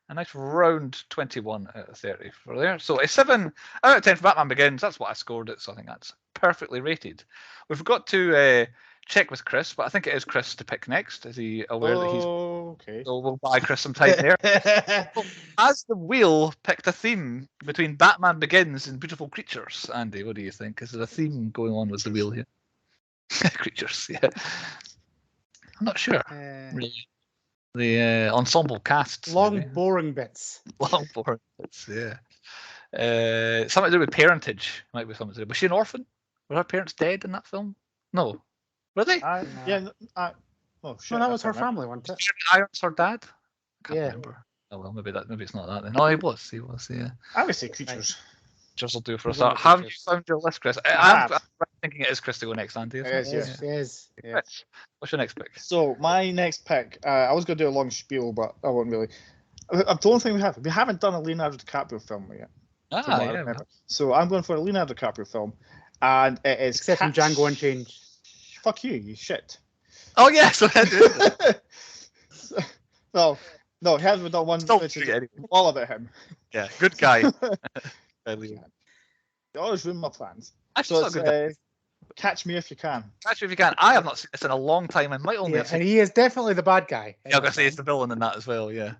A nice round 21 out of 30 for there. So a 7 out of 10 for Batman Begins. That's what I scored it. So I think that's perfectly rated. We forgot to check with Chris, but I think it is Chris to pick next. Is he aware that he's... Okay. So we'll buy Chris some time there. Has the wheel picked a theme between Batman Begins and Beautiful Creatures? Andy, what do you think? Is there a theme going on with the wheel here? Creatures, yeah. I'm not sure. Really. The ensemble casts. Long, maybe. boring bits. Long, boring bits, yeah. Something to do with parentage. Might be something to do. Was she an orphan? Were her parents dead in that film? No. Were they? Oh, shit. No, that was her family, wasn't it? Iron's her dad? Can't Yeah. remember. Oh well, maybe it's not that then. No, he was, yeah. I would say Creatures. Creatures will do for a One start. of the Have you Creatures. found your list, Chris? I I'm thinking it is Chris to go next, Andy. Isn't It it? is, yeah. Yeah. Chris, what's your next pick? So my next pick, I was going to do a long spiel, but I won't really. I don't think we haven't done a Leonardo DiCaprio film yet. from what I Yeah. remember. So I'm going for a Leonardo DiCaprio film, and it is Except from Django Unchained. Fuck you shit. Oh yeah, so No, he hasn't done one Still which is anyway. all about him. Yeah, good guy. They always ruin my plans. Actually, So it's it's not good. Catch Me If You Can. Actually, if you can, I have not seen this in a long time. I might only Yeah, have seen. and he is definitely the bad guy. Yeah, I'm gonna say it's the villain in that as well. Yeah,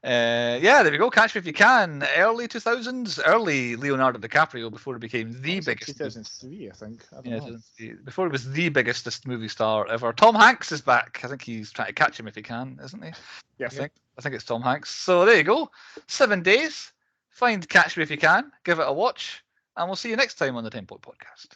yeah. There we go. Catch Me If You Can. Early 2000s, early Leonardo DiCaprio before he became the biggest. 2003, I think. I don't Yeah, know. 2003, before he was the biggest movie star ever. Tom Hanks is back. I think he's trying to catch him if he can, isn't he? Yeah, I think it's Tom Hanks. So there you go. 7 days. Find Catch Me If You Can. Give it a watch, and we'll see you next time on the 10 Point Podcast.